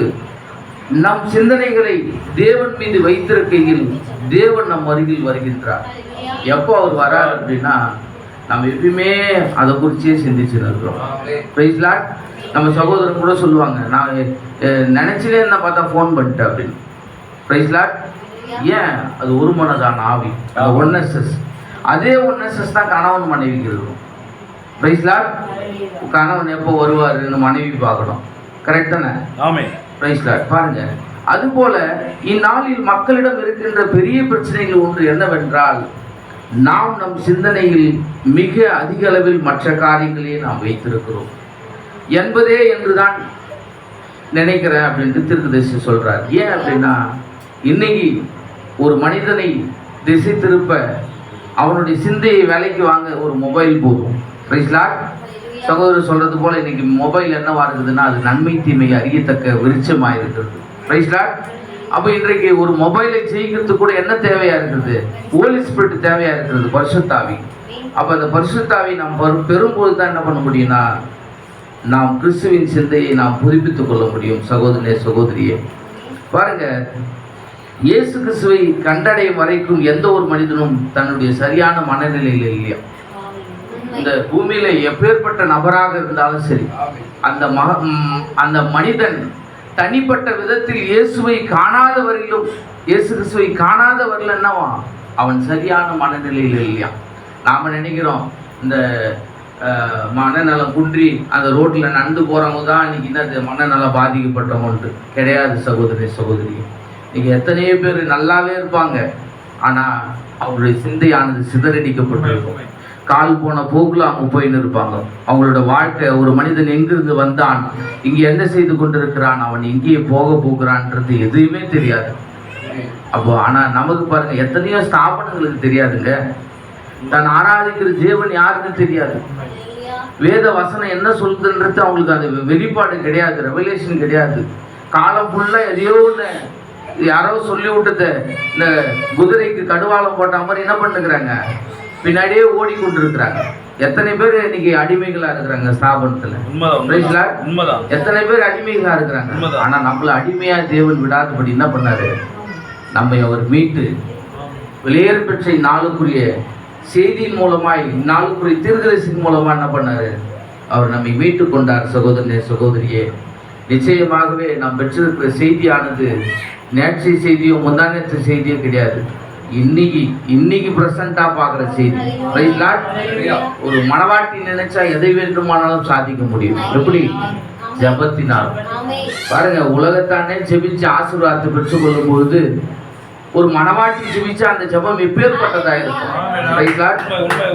நம் சிந்தனைகளை தேவன் மீது வைத்திருக்கையில் தேவன் நம் அருகில் வருகின்றார். எப்போ அவர் வரார் அப்படின்னா, நம்ம எப்பயுமே அதை குறிச்சே சிந்திச்சு இருக்கிறோம். Praise Lord. நம்ம சகோதரன் கூட சொல்லுவாங்க, நான் நினைச்சிலே என்ன பார்த்தா ஃபோன் பண்ணிட்டேன் அப்படின்னு. Praise Lord. ஏன்? அது ஒரு மனதான ஆவி, அது ஒன்னெஸ்எஸ். அதே ஒன்னெஸ்எஸ் தான் கணவன் மனைவிக்கு இருக்கும். Praise lord. கணவன் எப்போ வருவாருன்னு மனைவி பார்க்கணும். கரெக்ட் தானே? ஆமென். Praise Lord. பாருங்க, அதுபோல இந்நாளில் மக்களிடம் இருக்கின்ற பெரிய பிரச்சனைகள் ஒன்று என்னவென்றால், நாம் நம் சிந்தனையில் மிக அதிக அளவில் மற்ற காரியங்களையே நாம் வைத்திருக்கிறோம் என்பதே என்றுதான் நினைக்கிறேன் அப்படின்ட்டு தீர்க்கதரிசி சொல்றார். ஏன் அப்படின்னா, இன்னைக்கு ஒரு மனிதனை திசை திருப்ப அவனுடைய சிந்தையை வேலைக்கு வாங்க ஒரு மொபைல் போதும். Praise Lord. சகோதரர் சொல்றது போல இன்னைக்கு மொபைல் என்னவா இருக்குதுன்னா, அது நன்மை தீமை அறியத்தக்க விருட்சமாக இருக்கிறது. Praise Lord. அப்போ இன்றைக்கு ஒரு மொபைலை ஜெயிக்கிறதுக்கு கூட என்ன தேவையா இருக்குது? ஹோலி ஸ்பிரிட் தேவையா இருக்கிறது, பரிசுத்தாவி. அப்போ அந்த பரிசுத்தாவி நாம் பெறும்போது தான் என்ன பண்ண முடியும்னா, நாம் கிறிஸ்துவின் சிந்தையை நாம் புதுப்பித்துக் கொள்ள முடியும். சகோதரனே, சகோதரியே, பாருங்க, இயேசு கிறிஸ்துவை கண்டடையும் வரைக்கும் எந்த ஒரு மனிதனும் தன்னுடைய சரியான மனநிலையில் இல்லையா. இந்த பூமியில எப்பேற்பட்ட நபராக இருந்தாலும் சரி, அந்த மனிதன் தனிப்பட்ட விதத்தில் இயேசுவை காணாத வரையிலும், இயேசு கிறிஸ்துவை காணாத வரல என்னவா, அவன் சரியான மனநிலையில் இல்லையா. நாம நினைக்கிறோம் இந்த மனநலம் குன்றி அந்த ரோட்டில் நடந்து போகிறவங்க தான் இன்னைக்கு என்னது மனநலம் பாதிக்கப்பட்டவங்கன்ட்டு கிடையாது. சகோதரி சகோதரி, இன்னைக்கு எத்தனையோ பேர் நல்லாவே இருப்பாங்க, ஆனால் அவருடைய சிந்தையானது சிதறடிக்கப்பட்டிருக்கும். கால் போன போக்கில் அவங்க போயின்னு இருப்பாங்க. அவங்களோட வாழ்க்கை, ஒரு மனிதன் எங்கிருந்து வந்தான், இங்கே என்ன செய்து கொண்டிருக்கிறான், அவன் இங்கேயே போகிறான்ன்றது எதுவுமே தெரியாது. அப்போ ஆனால் நமக்கு பாருங்க, எத்தனையோ ஸ்தாபனங்களுக்கு தெரியாதுங்க. தான் ஆராதிக்கிற தேவன் யாருன்னு தெரியாது. வேத வசனம் என்ன சொல்லுதுன்றது அவங்களுக்கு அது வெளிப்பாடு கிடையாது, ரெவலேஷன் கிடையாது. காலம் ஃபுல்லாக எதையோ ஒன்று யாரோ சொல்லி விட்டத இந்த குதிரைக்கு கடுவாளம் போட்ட மாதிரி என்ன பண்ணுறாங்க, பின்னாடியே ஓடிக்கொண்டிருக்கிறாங்க. எத்தனை பேர் இன்னைக்கு அடிமைகளா இருக்கிறாங்க ஸ்தாபனத்துல? எத்தனை பேர் அடிமைகளா இருக்கிறாங்க. ஆனா நம்மள அடிமையா தேவன் விடாதபடி என்ன பண்ணாரு, நம்ம அவர் மீட்டு வெளியேறு பெற்ற நாளுக்குரிய செய்தியின் மூலமாய், நாளுக்குரிய தீர்க்கதரிசியின் மூலமா என்ன பண்ணாரு, அவர் நம்மை மீட்டு கொண்டார். சகோதரனே சகோதரியே, நிச்சயமாகவே நாம் பெற்றிருக்கிற செய்தியானது நேற்றைய செய்தியோ முந்தானத்து செய்தியோ கிடையாது. இன்னைக்கு பிரசண்டா பார்க்குற செய்தி. ஒரு மனவாட்டி நினைச்சா எதை வேண்டுமானாலும் சாதிக்க முடியும். எப்படி? ஜபத்தினால். பாருங்க, உலகத்தானே ஜெபிச்சு ஆசீர்வாதத்தை பெற்றுக்கொள்ளும் பொழுது ஒரு மனவாட்டி ஜெபிச்சா அந்த ஜபம் எப்பேற்பட்டதா இருக்கும்.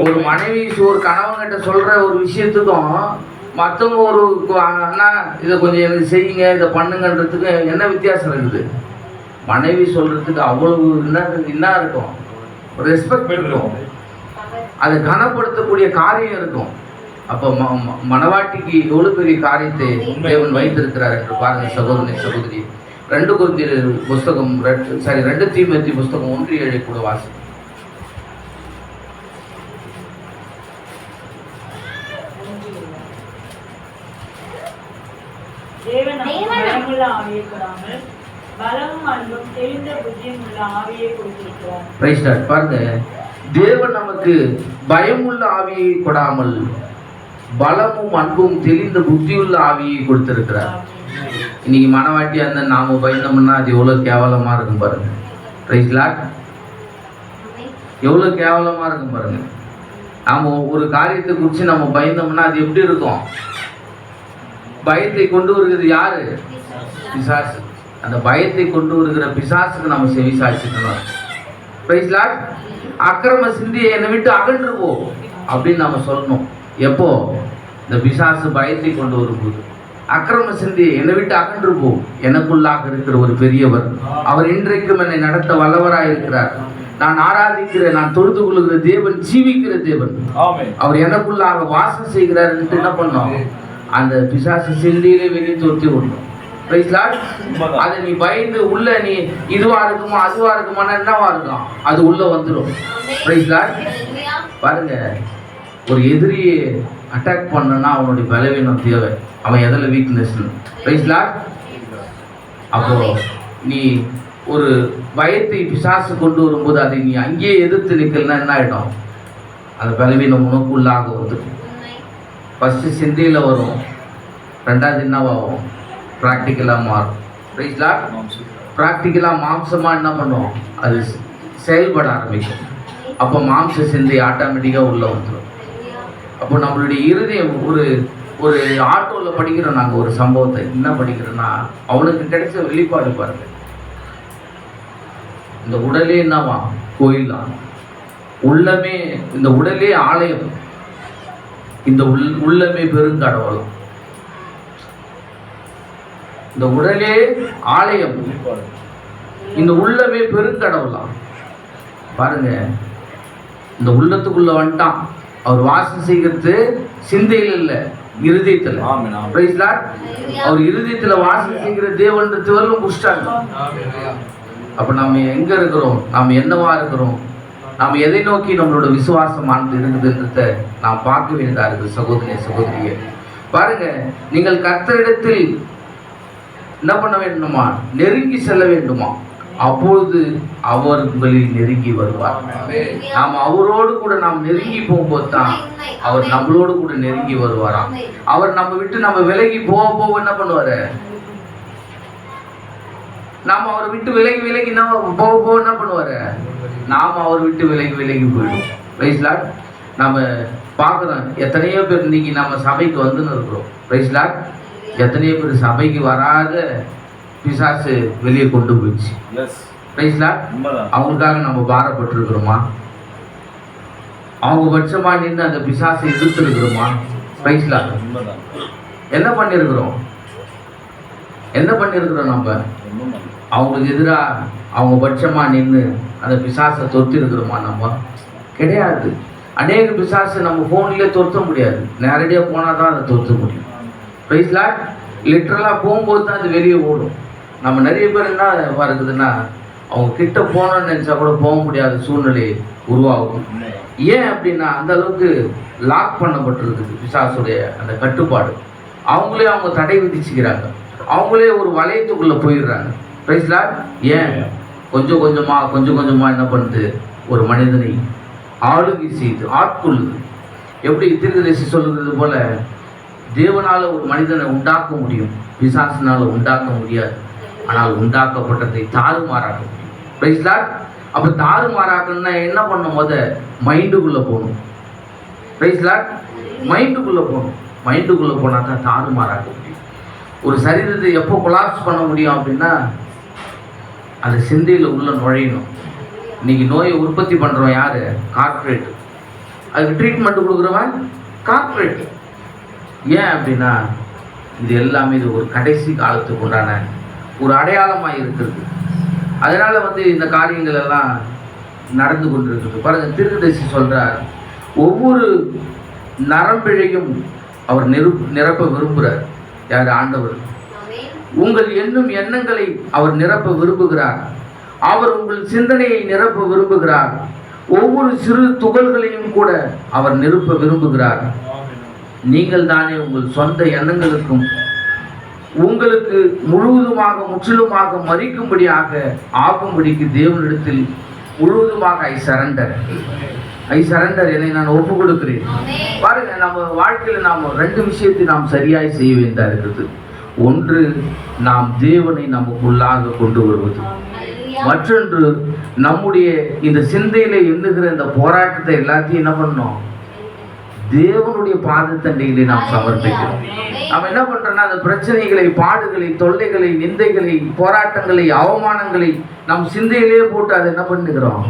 ஒரு மனைவி ஒரு கணவன்கிட்ட சொல்ற ஒரு விஷயத்துக்கும் மற்றவங்க ஒரு அண்ணா இதை கொஞ்சம் எனக்கு செய்யுங்க, இதை பண்ணுங்கன்றதுக்கு என்ன வித்தியாசம் இருக்குது? மனைவி சொல்றதுக்கு அவ்வளவு என்ன இருக்கும், ஒரு ரெஸ்பெக்ட் இருக்கும், அதை கனப்படுத்தக்கூடிய காரியம் இருக்கும். அப்போ மனவாட்டிக்கு எவ்வளவு பெரிய காரியத்தை தேவன் வைத்திருக்கிறார் என்று பாருங்க சகோதரனே சகோதரி. 2 கொரிந்தியர் புஸ்தகம் 2 தீமோத்தேயு புஸ்தகம் 1:7 கூட வாசி. தேவன் பலமுள்ள ஆவியை கொடாமல் பலமும் அன்பும் தெளிந்த புத்தியும் உள்ள ஆவியை கொடுத்திருக்கிறார். Praise Lord. பாருங்க, தேவன் நமக்கு பயமுள்ள ஆவியை கொடாமல் பலமும் அன்பும் தெளிந்த புத்தியுள்ள ஆவியை கொடுத்திருக்கிறார். இன்னைக்கு மனவாட்டியா இருந்தா நாம பயந்தோம்னா அது எவ்வளவு கேவலமா இருக்கும் பாருங்க. Praise Lord. எவ்வளவு கேவலமா இருக்கும் பாருங்க. நாம ஒரு காரியத்தை குறித்து நம்ம பயந்தோம்னா அது எப்படி இருக்கும்? பயத்தை கொண்டு வருகிறது யாரு? பிசாசு. அந்த பயத்தை கொண்டு வருகிற பிசாசுக்கு நம்ம செவி சாய்ச்சிக்கணும். Price Lord. அக்கிரம சிந்தியை என்னை விட்டு அகன்றுவோ அப்படின்னு நம்ம சொல்லணும். எப்போ? இந்த பிசாசு பயத்தை கொண்டு வரும்போது. அக்கிரம சிந்தியை என்னை விட்டு அகன்றுவோ, எனக்குள்ளாக இருக்கிற ஒரு பெரியவர், அவர் இன்றைக்கும் என்னை நடத்த வல்லவராய் இருக்கிறார். நான் ஆராதிக்கிற, நான் தொழுது கொள்ளுகிற தேவன் ஜீவிக்கிற தேவன், அவர் எனக்குள்ளாக வாசம் செய்கிறார் என்று என்ன பண்ணோம்? அந்த பிசாசு சிந்தியிலே வெளியே தோற்றி விடணும். அதை நீ பயந்து உள்ள நீ இதுவா இருக்குமா அதுவா இருக்குமானா என்னவா இருக்கும், அது உள்ள வந்துடும். பாருங்க, ஒரு எதிரியை அட்டாக் பண்ணனா அவனுடைய பலவீனம் தேவை. அவன் எதில் வீக்னஸ். அப்போ நீ ஒரு பயத்தை பிசாசு கொண்டு வரும்போது அதை நீ அங்கேயே எதிர்த்து நிற்கலன்னா என்ன ஆகிடும்? அந்த பலவீனம் உனக்குள்ளாக வந்துடும். ஃபஸ்ட்டு சிந்தையில் வரும், 2வது என்னவாகும்? ப்ராக்டிக்கலாக மாறும். ப்ராக்டிக்கலாக மாம்சமாக என்ன பண்ணுவோம்? அது செயல்பட ஆரம்பிக்கும். அப்போ மாம்ச சிந்தை ஆட்டோமேட்டிக்காக உள்ளே வந்துடும். அப்போ நம்மளுடைய இருதயம் ஒரு ஆட்டோவில் படிக்கிறோம் நாங்கள் ஒரு சம்பவத்தை. என்ன படிக்கிறோன்னா, அவனுக்கு கிடைச்ச வெளிப்பாடு பாருங்க. இந்த உடலே என்னவா? கோயிலாம். உள்ளமே, இந்த உடலே ஆலயம், இந்த உள்ளமே பெருங்கடவுளாம். இந்த உடலே ஆலயம், இந்த உள்ளமே பெருங்கடவுளாம். பாருங்க, இந்த உள்ளத்துக்குள்ள வந்துட்டான். அவர் வாசம் செய்கிறது சிந்தையில் இல்லை, இருதயத்தில். அவர் இருதயத்தில் வாசம் செய்கிற தேவன்றதுவரையும் புஷ்டாங்க. அப்ப நம்ம எங்க இருக்கிறோம், நாம் என்னவா இருக்கிறோம், நாம் எதை நோக்கி நம்மளோட விசுவாசமானது இருக்குதுன்றத நாம் பார்க்க வேண்டியதா இருக்குது. சகோதரிய சகோதரியே, பாருங்க, நீங்கள் கர்த்தரிடத்தில் என்ன பண்ண வேண்டுமா? நெருங்கி செல்ல வேண்டுமா? அப்பொழுது அவர் உங்களில் நெருங்கி வருவார். நாம் அவரோடு கூட நாம் நெருங்கி போகும்போது தான் அவர் நம்மளோடு கூட நெருங்கி வருவாராம். அவர் நம்ம விட்டு நம்ம விலகி போக போக என்ன பண்ணுவாரு? நாம் அவரை விட்டு விலகி நம்ம போக போக என்ன பண்ணுவாரு? நாம் அவர் விட்டு விலகி போயிடும். நம்ம பார்க்குறோம் எத்தனையோ பேர் இன்னைக்கு நம்ம சபைக்கு வந்துன்னு இருக்கிறோம். Praise Lord. எத்தனையோ பேர் சபைக்கு வராத பிசாசு வெளியே கொண்டு போயிடுச்சு. Praise Lord. அவங்களுக்காக நம்ம பாரப்பட்டிருக்கிறோமா? அவங்க பட்சமாக நின்று அந்த பிசாசை எதிர்த்துருக்கிறோமா? Price Lord. என்ன பண்ணியிருக்கிறோம்? நம்ம அவங்களுக்கு எதிராக அவங்க பட்சமாக நின்று அந்த பிசாசை தொத்து இருக்கிறோமா? நம்ம கிடையாது. அநேக பிசாசு நம்ம ஃபோன்லேயே தொத்த முடியாது. நேரடியாக போனால் தான் அதை தொத்த முடியும். Praise lord. லிட்ரலாக போகும்போது தான் அது வெளியே ஓடும். நம்ம நிறைய பேர் என்ன இருக்குதுன்னா, அவங்க கிட்ட போகணும்னு நினச்சா கூட போக முடியாத சூழ்நிலை உருவாகும். ஏன் அப்படின்னா அந்த அளவுக்கு லாக் பண்ணப்பட்டிருக்குது பிசாசுடைய அந்த கட்டுப்பாடு. அவங்களே அவங்க தடை விதிச்சுக்கிறாங்க. அவங்களே ஒரு வளையத்துக்குள்ளே போயிடுறாங்க. Praise Lord. ஏன்? கொஞ்சம் கொஞ்சமாக என்ன பண்ணுது? ஒரு மனிதனை ஆளுகை செய்து ஆட்கொள்ளுது. எப்படி தீர்க்கதரிசி சொல்லுகிறது போல, தேவனால் ஒரு மனிதனை உண்டாக்க முடியும், பிசாசினால் உண்டாக்க முடியாது. ஆனால் உண்டாக்கப்பட்டதை தாறுமாறாக்க முடியும். Praise Lord. அப்போ தாறுமாறாக்கணும்னா என்ன பண்ணும்? மைண்டுக்குள்ளே போகணும். Price Lord. மைண்டுக்குள்ளே போனால் தான் தாறுமாறாக்க முடியும். ஒரு சரீரத்தை எப்போ கொலாப்ஸ் பண்ண முடியும் அப்படின்னா, அது சிந்தையில் உள்ள நுழையணும். இன்னைக்கு நோயை உற்பத்தி பண்ணுறோம் யார்? கார்ப்பரேட். அதுக்கு ட்ரீட்மெண்ட் கொடுக்குறவன் கார்ப்பரேட். ஏன் அப்படின்னா இது எல்லாமே இது ஒரு கடைசி காலத்துக்கு உண்டான ஒரு அடையாளமாக இருக்கிறது. அதனால் இந்த காரியங்கள் எல்லாம் நடந்து கொண்டு இருக்குது. பாருங்கள், தீர்க்கதரிசி சொல்கிறார், ஒவ்வொரு நரம்பிழையும் அவர் நிரப்ப விரும்புகிறார். யார்? ஆண்டவர். உங்கள் எண்ணும் எண்ணங்களை அவர் நிரப்ப விரும்புகிறார். அவர் உங்கள் சிந்தனையை நிரப்ப விரும்புகிறார். ஒவ்வொரு சிறு துகள்களையும் கூட அவர் நிரப்ப விரும்புகிறார். நீங்கள் தானே உங்கள் சொந்த எண்ணங்களுக்கும் உங்களுக்கு முற்றிலுமாக மறிக்கும்படியாக ஆகும்படிக்கு தேவனிடத்தில் முழுவதுமாக ஐ சரண்டர் என்னை நான் ஒப்பு கொடுக்கிறேன். பாருங்க, நம்ம வாழ்க்கையில் நாம் 2 விஷயத்தை நாம் சரியாய் செய்ய வேண்டியதாக இருக்கிறது. ஒன்று, நாம் தேவனை நமக்குள்ளாக கொண்டு வருவது. மற்றொன்று, நம்முடைய இந்த சிந்தையில எண்ணுகிற இந்த போராட்டத்தை எல்லாத்தையும் என்ன பண்ணோம்? தேவனுடைய பாதத்தண்டையிலே நாம் சமர்ப்பிக்கிறோம். நாம் என்ன பண்றோம்னா, அந்த பிரச்சனைகளை, பாடுகளை, தொல்லைகளை, நிந்தைகளை, போராட்டங்களை, அவமானங்களை நம் சிந்தையிலே போட்டு அதை என்ன பண்ணுகிறோம்?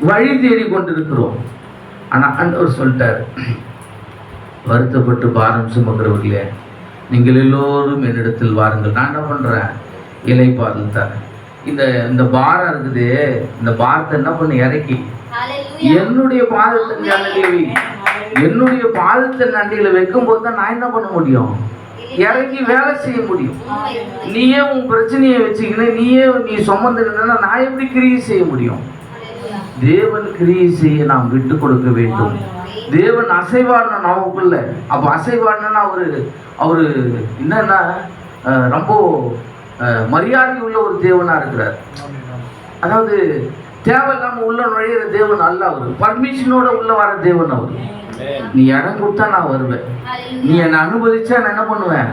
வழி தேடி கொண்டிருக்கிறோம். ஆனால் ஆண்டவர் சொல்லிட்டார், வருத்தப்பட்டு பாரம் சுமக்கிறவர்களே நீங்கள் எல்லோரும் என்னிடத்தில் வாருங்கள், நான் என்ன பண்ணுறேன்? இலைப்பாறுதல் தரேன். இந்த பாரம் இருக்குது, இந்த பாரத்தை என்ன பண்ண இறக்கி என்னுடைய பாதத்தின் அண்டையில் வைக்கும் போது தான் நான் என்ன பண்ண முடியும்? இறங்கி வேலை செய்ய முடியும். நீயே உன் பிரச்சனையை வச்சுக்கின, நீ சுமந்துனா நான் எப்படி கிரியை செய்ய முடியும்? தேவன் கிரியை செய்ய நாம் விட்டு கொடுக்க வேண்டும். தேவன் அசைவாடணும் நமக்குள்ள. அப்போ அசைவாடணும்னா அவரு என்னன்னா ரொம்ப மரியாதை உள்ள ஒரு தேவனா இருக்கிறார். அதாவது தேவையில்லாம உள்ள நுழையிற தேவன் அல்ல. அவரு பர்மிஷனோட உள்ள வர தேவன். அவரு நீ இடம் கொடுத்தா நான் வருவேன், நீ என்னை அனுமதிச்சா நான் என்ன பண்ணுவேன்?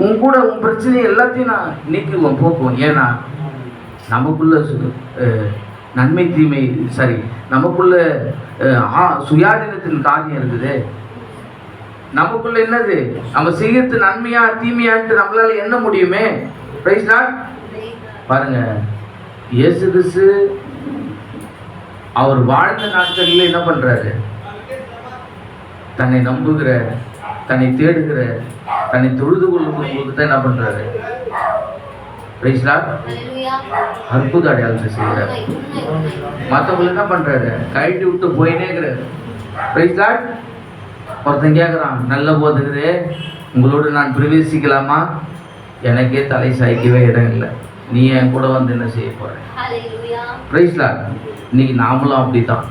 உன் கூட உன் பிரச்சனையை எல்லாத்தையும் நான் நீக்குவேன், போக்குவேன். ஏன்னா நமக்குள்ள நன்மை தீமை நமக்குள்ள சுயாதீனத்தின் காரியம் இருக்குது. நமக்குள்ள என்னது? நம்ம செய்யறது நன்மையா தீமையான்ட்டு நம்மளால என்ன முடியுமே? Praise Lord. பாருங்க, இயேசு கிறிஸ்து அவர் வாழ்ந்த நாட்களில் என்ன பண்றாரு? தன்னை நம்புகிற, தன்னை தேடுகிற, தன்னை தொழுது கொள்ளும்போது தான் என்ன பண்றாரு? Praise Lord. அற்புத அடையாளத்தை செய்கிறார். மற்றவங்களுக்கு என்ன பண்றாரு? கழட்டி விட்டு போயினே இருக்கிறாரு. Praise Lord. ஒருத்தன் கேட்குறான், நல்ல போதுகிறே உங்களோடு நான் பிரவேசிக்கலாமா? எனக்கே தலை சாய்க்கவே இடம் இல்லை, நீ என் கூட வந்து என்ன செய்ய போற? Praise Lord. இன்னைக்கு நாமளும் அப்படித்தான்.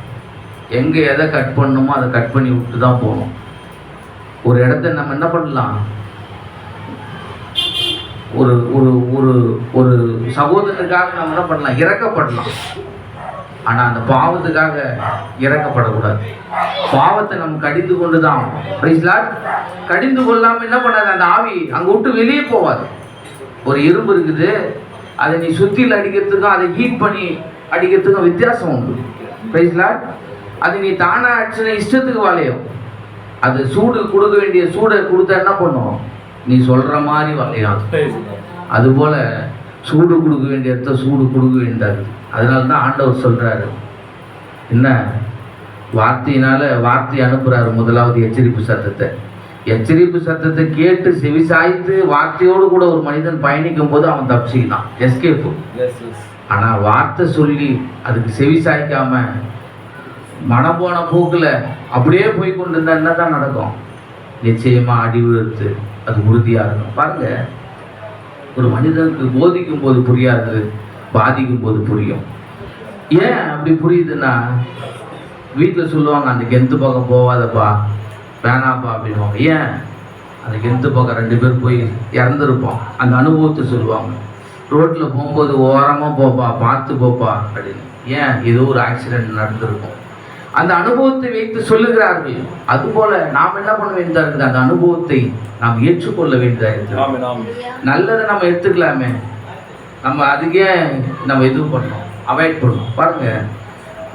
எங்கே எதை கட் பண்ணணுமோ அதை கட் பண்ணி விட்டு தான் போகணும். ஒரு இடத்த நம்ம என்ன பண்ணலாம்? ஒரு ஒரு ஒரு ஒரு சகோதரனுக்காக நம்ம என்ன பண்ணலாம்? இறக்கப்படலாம். ஆனால் அந்த பாவத்துக்காக இறக்கப்படக்கூடாது. பாவத்தை நம்ம கடிந்து கொண்டு தான் ஆகும். Praise Lord. கடிந்து கொள்ளாமல் என்ன பண்ணாது? அந்த ஆவி அங்கே விட்டு வெளியே போவாது. ஒரு இரும்பு இருக்குது, அதை நீ சுத்தியில் அடிக்கிறதுக்கும் அதை ஹீட் பண்ணி அடிக்கிறதுக்கும் வித்தியாசம் உண்டு. Praise Lord. அது நீ தானா ஆச்சுன்னா இஷ்டத்துக்கு வளையும். அது சூடு கொடுக்க வேண்டிய சூடை கொடுத்தா என்ன பண்ணும்? நீ சொல்ற மாதிரி வளையும். அதுபோல சூடு கொடுக்க வேண்டிய இடத்த சூடு கொடுக்க வேண்டாது. அதனால தான் ஆண்டவர் சொல்றாரு, என்ன வார்த்தையினால வார்த்தை அனுப்புறாரு. முதலாவது எச்சரிப்பு சத்தத்தை. எச்சரிப்பு சத்தத்தை கேட்டு செவிசாய்த்து வார்த்தையோடு கூட ஒரு மனிதன் பயணிக்கும் போது அவன் தப்பிச்சுக்கினான், எஸ்கேப்பு. ஆனா வார்த்தை சொல்லி அதுக்கு செவிசாய்க்காம மனம் போன போக்குல அப்படியே போய் கொண்டு இருந்தா என்னதான் நடக்கும்? நிச்சயமா அடி விழுத்து அது உறுதியா இருக்கும். பாருங்க, ஒரு மனிதனுக்கு போதிக்கும் போது புரியாது, பாதிக்கும் போது புரியும். ஏன் அப்படி புரியுதுன்னா, வீட்டில் சொல்லுவாங்க அந்த கெந்து பக்கம் போகாதப்பா, வேணாப்பா அப்படின்வாங்க. ஏன்? அந்த கெந்து பக்கம் 2 பேர் போய் இறந்துருப்போம், அந்த அனுபவத்தை சொல்லுவாங்க. ரோட்டில் போகும்போது ஓரமாக போப்பா, பார்த்து போப்பா அப்படின்னு. ஏன்? ஏதோ ஒரு ஆக்சிடென்ட் நடந்திருக்கும். அந்த அனுபவத்தை வைத்து சொல்லுகிறார்கள். அதுபோல நாம் என்ன பண்ண வேண்டியதாக இருக்குது? அந்த அனுபவத்தை நாம் ஏற்றுக்கொள்ள வேண்டியதாக இருக்குது. நல்லதை நம்ம எடுத்துக்கலாமே, நம்ம அதுக்கே நம்ம இது பண்ணோம், அவாய்ட் பண்ணோம். பாருங்க,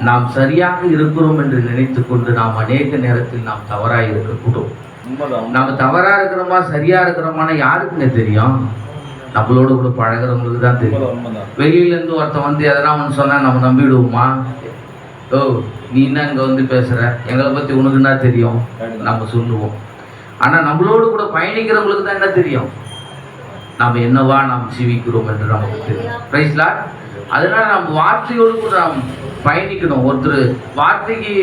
நாம் சரியாக இருக்கிறோம் என்று நினைத்து கொண்டு நாம் அநேக நேரத்தில் நாம் தவறாக இருக்கக்கூடும். நாம் தவறாக இருக்கிறோமா சரியா இருக்கிறோமான்னு யாருக்குன்னு தெரியும்? நம்மளோட கூட பழகிறவங்களுக்கு தான் தெரியும். வெளியிலேருந்து ஒருத்தன் வந்து எதனா ஒன்று சொன்னால் நம்ம நம்பிடுவோமா? ஓ, நீ என்ன இங்கே வந்து பேசுகிற, எங்களை பற்றி உனக்கு என்ன தெரியும் நம்ம சொல்லுவோம். ஆனால் நம்மளோடு கூட பயணிக்கிறவங்களுக்கு தான் என்ன தெரியும்? நாம் என்னவா நாம் ஜீவிக்கிறோம் என்று நமக்கு தெரியும். Praise Lord. அதனால நம்ம வார்த்தையோடு கூட நாம் பயணிக்கணும். ஒருத்தர் வார்த்தைக்கு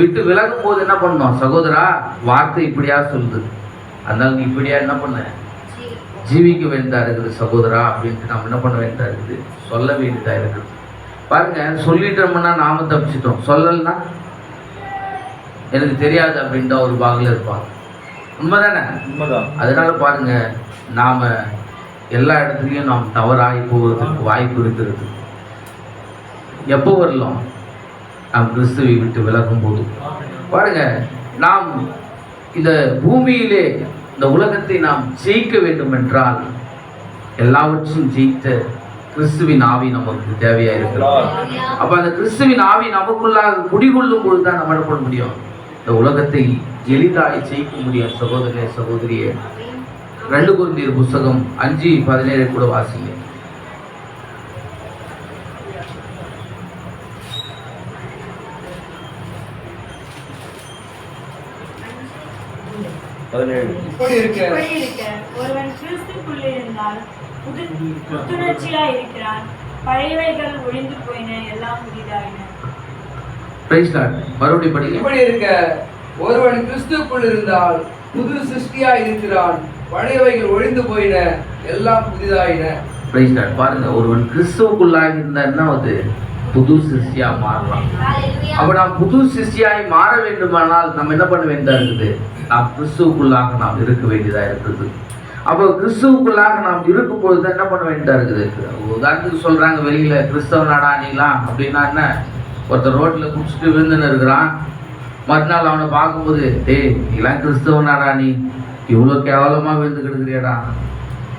விட்டு விலகும் போது என்ன பண்ணணும்? சகோதரா, வார்த்தை இப்படியா சொல்லுது, அதனால நீ இப்படியா என்ன பண்ண ஜீவிக்க வேண்டியதா இருக்குது சகோதரா அப்படின்ட்டு நம்ம என்ன பண்ண வேண்டியதா இருக்குது? சொல்ல வேண்டியதா இருக்குது. பாருங்க, சொல்லிட்டோம்னா நாம தப்பிச்சிட்டோம், சொல்லலைன்னா எனக்கு தெரியாது அப்படின்ட்டு ஒரு பாகில் இருப்பாங்க. உண்மைதானே? அதனால பாருங்க, நாம எல்லா இடத்துலையும் நாம் தவறாகி போவதற்கு வாய்ப்பு இருக்கிறது. எப்போ வரலாம்? நாம் கிறிஸ்துவை விட்டு விலகும் போது. பாருங்க, நாம் இந்த பூமியிலே இந்த உலகத்தை நாம் ஜெயிக்க வேண்டும் என்றால் எல்லாவற்றையும் ஜெயித்த கிறிஸ்துவின் ஆவி நமக்கு தேவையா இருக்கிறார். அப்ப அந்த கிறிஸ்துவின் ஆவி நமக்குள்ளாக குடிகொள்ளும் பொழுதுதான் நம்ம என்ன பண்ண முடியும்? இந்த உலகத்தை எளிதாக ஜெயிக்க முடியும். சகோதரனே, சகோதரியே, 2 கொரிந்தியர் புத்தகம் 5:17 கூட வாசிங்க. இப்படி இருக்க ஒருவன் கிறிஸ்துக்குள்ளே இருந்தால் புத்துணர்ச்சியாய் இருக்கிறான், பழையவைகள் ஒழிந்து போயின, எல்லாம் புதிதாயின. Price Lord. மறுபடியும் படிங்க. இப்படி இருக்க ஒருவன் கிறிஸ்துக்குள் இருந்தால் புது சிருஷ்டியாய் இருக்கிறான், பழையவைகள் ஒழிந்து போயின, எல்லாம் புதிதாயின. Price Lord. பாருங்க, ஒருவன் கிறிஸ்துவுக்குள்ளாக இருந்தான்னா அது புது சிருஷ்டியா மாறலாம். அப்ப நாம் புது சிருஷ்டியாய் மாற வேண்டுமானால் நம்ம என்ன பண்ண வேண்டியதா இருக்குது? நாம் கிறிஸ்துவுக்குள்ளாக நாம் இருக்க வேண்டியதா இருக்குது. அப்போ கிறிஸ்துவுக்குள்ளாக நாம் இருக்கும் பொழுது என்ன பண்ண வேண்டியதா இருக்குது? உதாரணத்துக்கு சொல்றாங்க, வெளியில கிறிஸ்தவ நாடானிலாம் அப்படின்னா என்ன? ஒருத்தர் ரோட்ல குடிச்சிட்டு விழுந்துன்னு இருக்கிறான், மறுநாள் அவனை பார்க்கும்போது, டேய் நீலாம் கிறிஸ்தவ நாடானி, இவ்வளோ கேவலமா விழுந்து கிடக்குறியடா,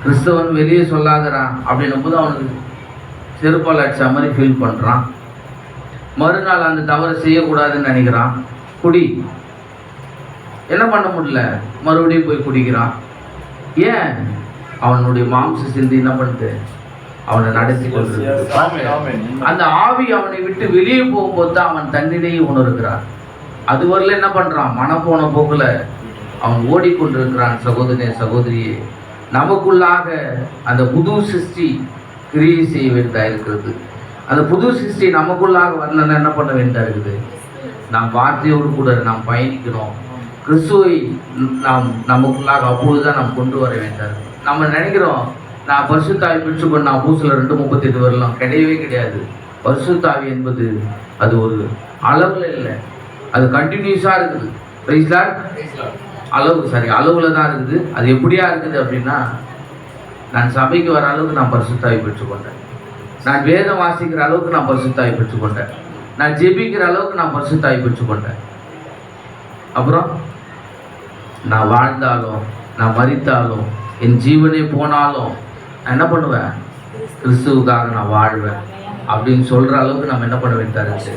கிறிஸ்தவன் வெளியே சொல்லாதறான் அப்படின்னும் போது அவனுக்கு செருப்பால் அடிச்ச மாதிரி ஃபீல் பண்ணுறான். மறுநாள் அந்த தவறை செய்யக்கூடாதுன்னு நினைக்கிறான், குடி. என்ன பண்ண முடியல, மறுபடியும் போய் குடிக்கிறான். ஏன்? அவனுடைய மாம்ச சிந்தை என்ன பண்ணுது? அவனை நடத்தி கொண்டிருக்கிறது. அந்த ஆவி அவனை விட்டு வெளியே போகும்போது தான் அவன் தன்னிடையே உணர்கிறான். அது வரல என்ன பண்ணுறான்? மனம் போன போக்குல அவன் ஓடிக்கொண்டிருக்கிறான். சகோதரனே, சகோதரியே, நமக்குள்ளாக அந்த புது சிருஷ்டி கிரியை செய்ய வேண்டியதாக இருக்கிறது. அந்த புது சிருஷ்டி நமக்குள்ளாக வரணும்னா என்ன பண்ண வேண்டியதாக இருக்குது? நாம் வார்த்தையோடு கூட நாம் பயணிக்கணும். கிறிஸ்துவை நாம் நமக்குள்ளாக அப்பொழுதுதான் நாம் கொண்டு வர வேண்டாம். நம்ம நினைக்கிறோம், நான் பரிசுத்தாவி பெற்றுக்கொண்டு நான் பூசில் 2:38 வரலாம். கிடையவே கிடையாது. பரிசுத்தாவி என்பது அது ஒரு அளவில் இல்லை, அது கண்டினியூஸாக இருக்குது. Praise Lord. அளவில் தான் இருக்குது. அது எப்படியா இருக்குது அப்படின்னா, நான் சபைக்கு வர அளவுக்கு நான் பரிசுத்தாவி பெற்றுக்கொண்டேன், நான் வேதம் வாசிக்கிற அளவுக்கு நான் பரிசுத்தாவி பெற்றுக்கொண்டேன், நான் ஜெபிக்கிற அளவுக்கு நான் பரிசுத்தாவி பெற்றுக்கொண்டேன். அப்புறம் நான் வாழ்ந்தாலும் நான் மரித்தாலும் என் ஜீவனே போனாலும் நான் என்ன பண்ணுவேன்? கிறிஸ்துவுக்காக நான் வாழ்வேன். அப்படின்னு சொல்ற அளவுக்கு நம்ம என்ன பண்ண வேண்டியதா இருக்கு?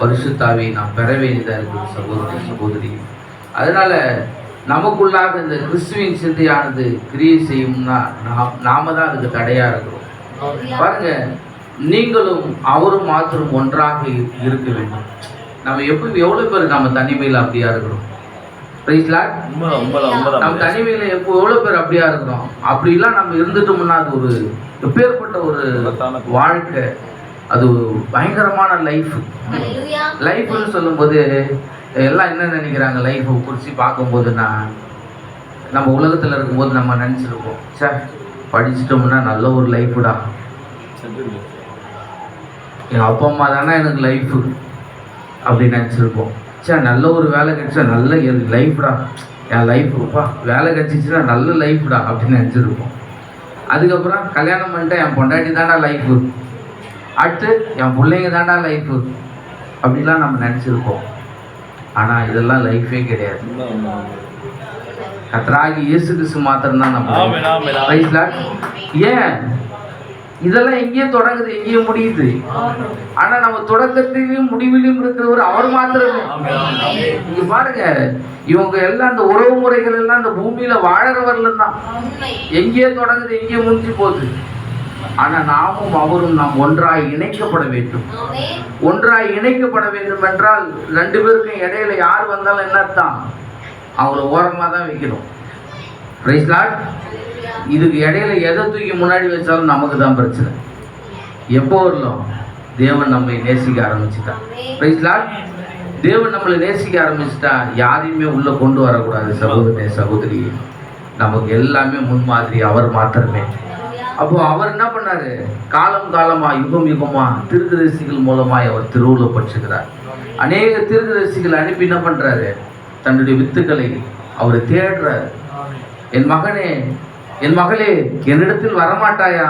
பரிசுத்தாவியை நாம் பெற வேண்டியதா இருக்குது சகோதரி சகோதரி. அதனால நமக்குள்ளாக இந்த கிறிஸ்துவின் சிந்தையானது கிரியை செய்யும்னா நாம தான் அதுக்கு தடையா இருக்கிறோம். பாருங்க, நீங்களும் அவரும் மாத்திரம் ஒன்றாக இருக்க வேண்டும். நம்ம எவ்வளவு பேர் நம்ம தனிமையில் அப்படியா இருக்கிறோம்? நம்ம தனிமையில எவ்வளவு பேர் அப்படியா இருக்கிறோம்? அப்படிலாம் நம்ம இருந்துட்டோம்னா அது ஒரு எப்பேற்பட்ட ஒரு வாழ்க்கை, அது பயங்கரமான லைஃப்னு சொல்லும்போது எல்லாம் என்ன நினைக்கிறாங்க? லைஃப்பை குறித்து பார்க்கும்போதுன்னா, நம்ம உலகத்தில் இருக்கும்போது நம்ம நினச்சிருப்போம், சார் படிச்சிட்டோம்னா நல்ல ஒரு லைஃப்டா, எங்கள் அப்பா அம்மா தானே எனக்கு லைஃபு அப்படின்னு நினச்சிருப்போம். சார் நல்ல ஒரு வேலை கிடைச்சா நல்ல லைஃப்டா, என் லைஃப்ப்பா வேலை கிடைச்சிச்சுன்னா நல்ல லைஃப்டா அப்படின்னு நினச்சிருப்போம். அதுக்கப்புறம் கல்யாணம் பண்ணிட்டேன், என் பொண்டாட்டி தாண்டா லைஃபு, அடுத்து என் பிள்ளைங்க தாண்டா லைஃபு அப்படிலாம் நம்ம நினச்சிருப்போம். ஆனால் இதெல்லாம் லைஃபே கிடையாது. கர்த்தராகி இயேசு கிறிஸ்து மாத்திரம்தான் நம்ம. ஏன் இதெல்லாம் எங்கேயே தொடங்குது, எங்கேயே முடியுது? ஆனா நம்ம தொடக்கத்திலையும் முடிவிலையும் இருக்கிறவர் அவர் மாத்திரமே. இங்க பாருங்க, இவங்க எல்லாம் அந்த உறவு முறைகள் எல்லாம் இந்த பூமியில வாழறவர்ல தான் எங்கேயே தொடங்குது, எங்கேயே முடிஞ்சு போகுது. ஆனா நாமும் அவரும் நாம் ஒன்றாய் இணைக்கப்பட வேண்டும். ஒன்றாய் இணைக்கப்பட வேண்டும் என்றால் ரெண்டு பேருக்கும் இடையில யார் வந்தாலும் என்ன அர்த்தம்? அவங்கள ஓரமா தான் வைக்கணும். Praise Lord. இதுக்கு இடையில எதை தூக்கி முன்னாடி வச்சாலும் நமக்கு தான் பிரச்சனை. எப்போ வரலாம்? தேவன் நம்மை நேசிக்க ஆரம்பிச்சுட்டா. Praise lord. தேவன் நம்மளை நேசிக்க ஆரம்பிச்சுட்டா யாரையுமே உள்ள கொண்டு வரக்கூடாது சகோதரனே சகோதரி. நமக்கு எல்லாமே முன்மாதிரி அவர் மாத்திரமே. அப்போ அவர் என்ன பண்ணாரு? காலம் காலமா யுகம் யுகமா தீர்க்கதரிசிகள் மூலமாய் அவர் திருவுளப்பட்டுகிறார். அநேக தீர்க்கதரிசிகள் அனுப்பி என்ன பண்றாரு? தன்னுடைய வித்துக்களை அவர் தேடுறாரு. என் மகனே, என் மகளே, என்னிடத்தில் வரமாட்டாயா?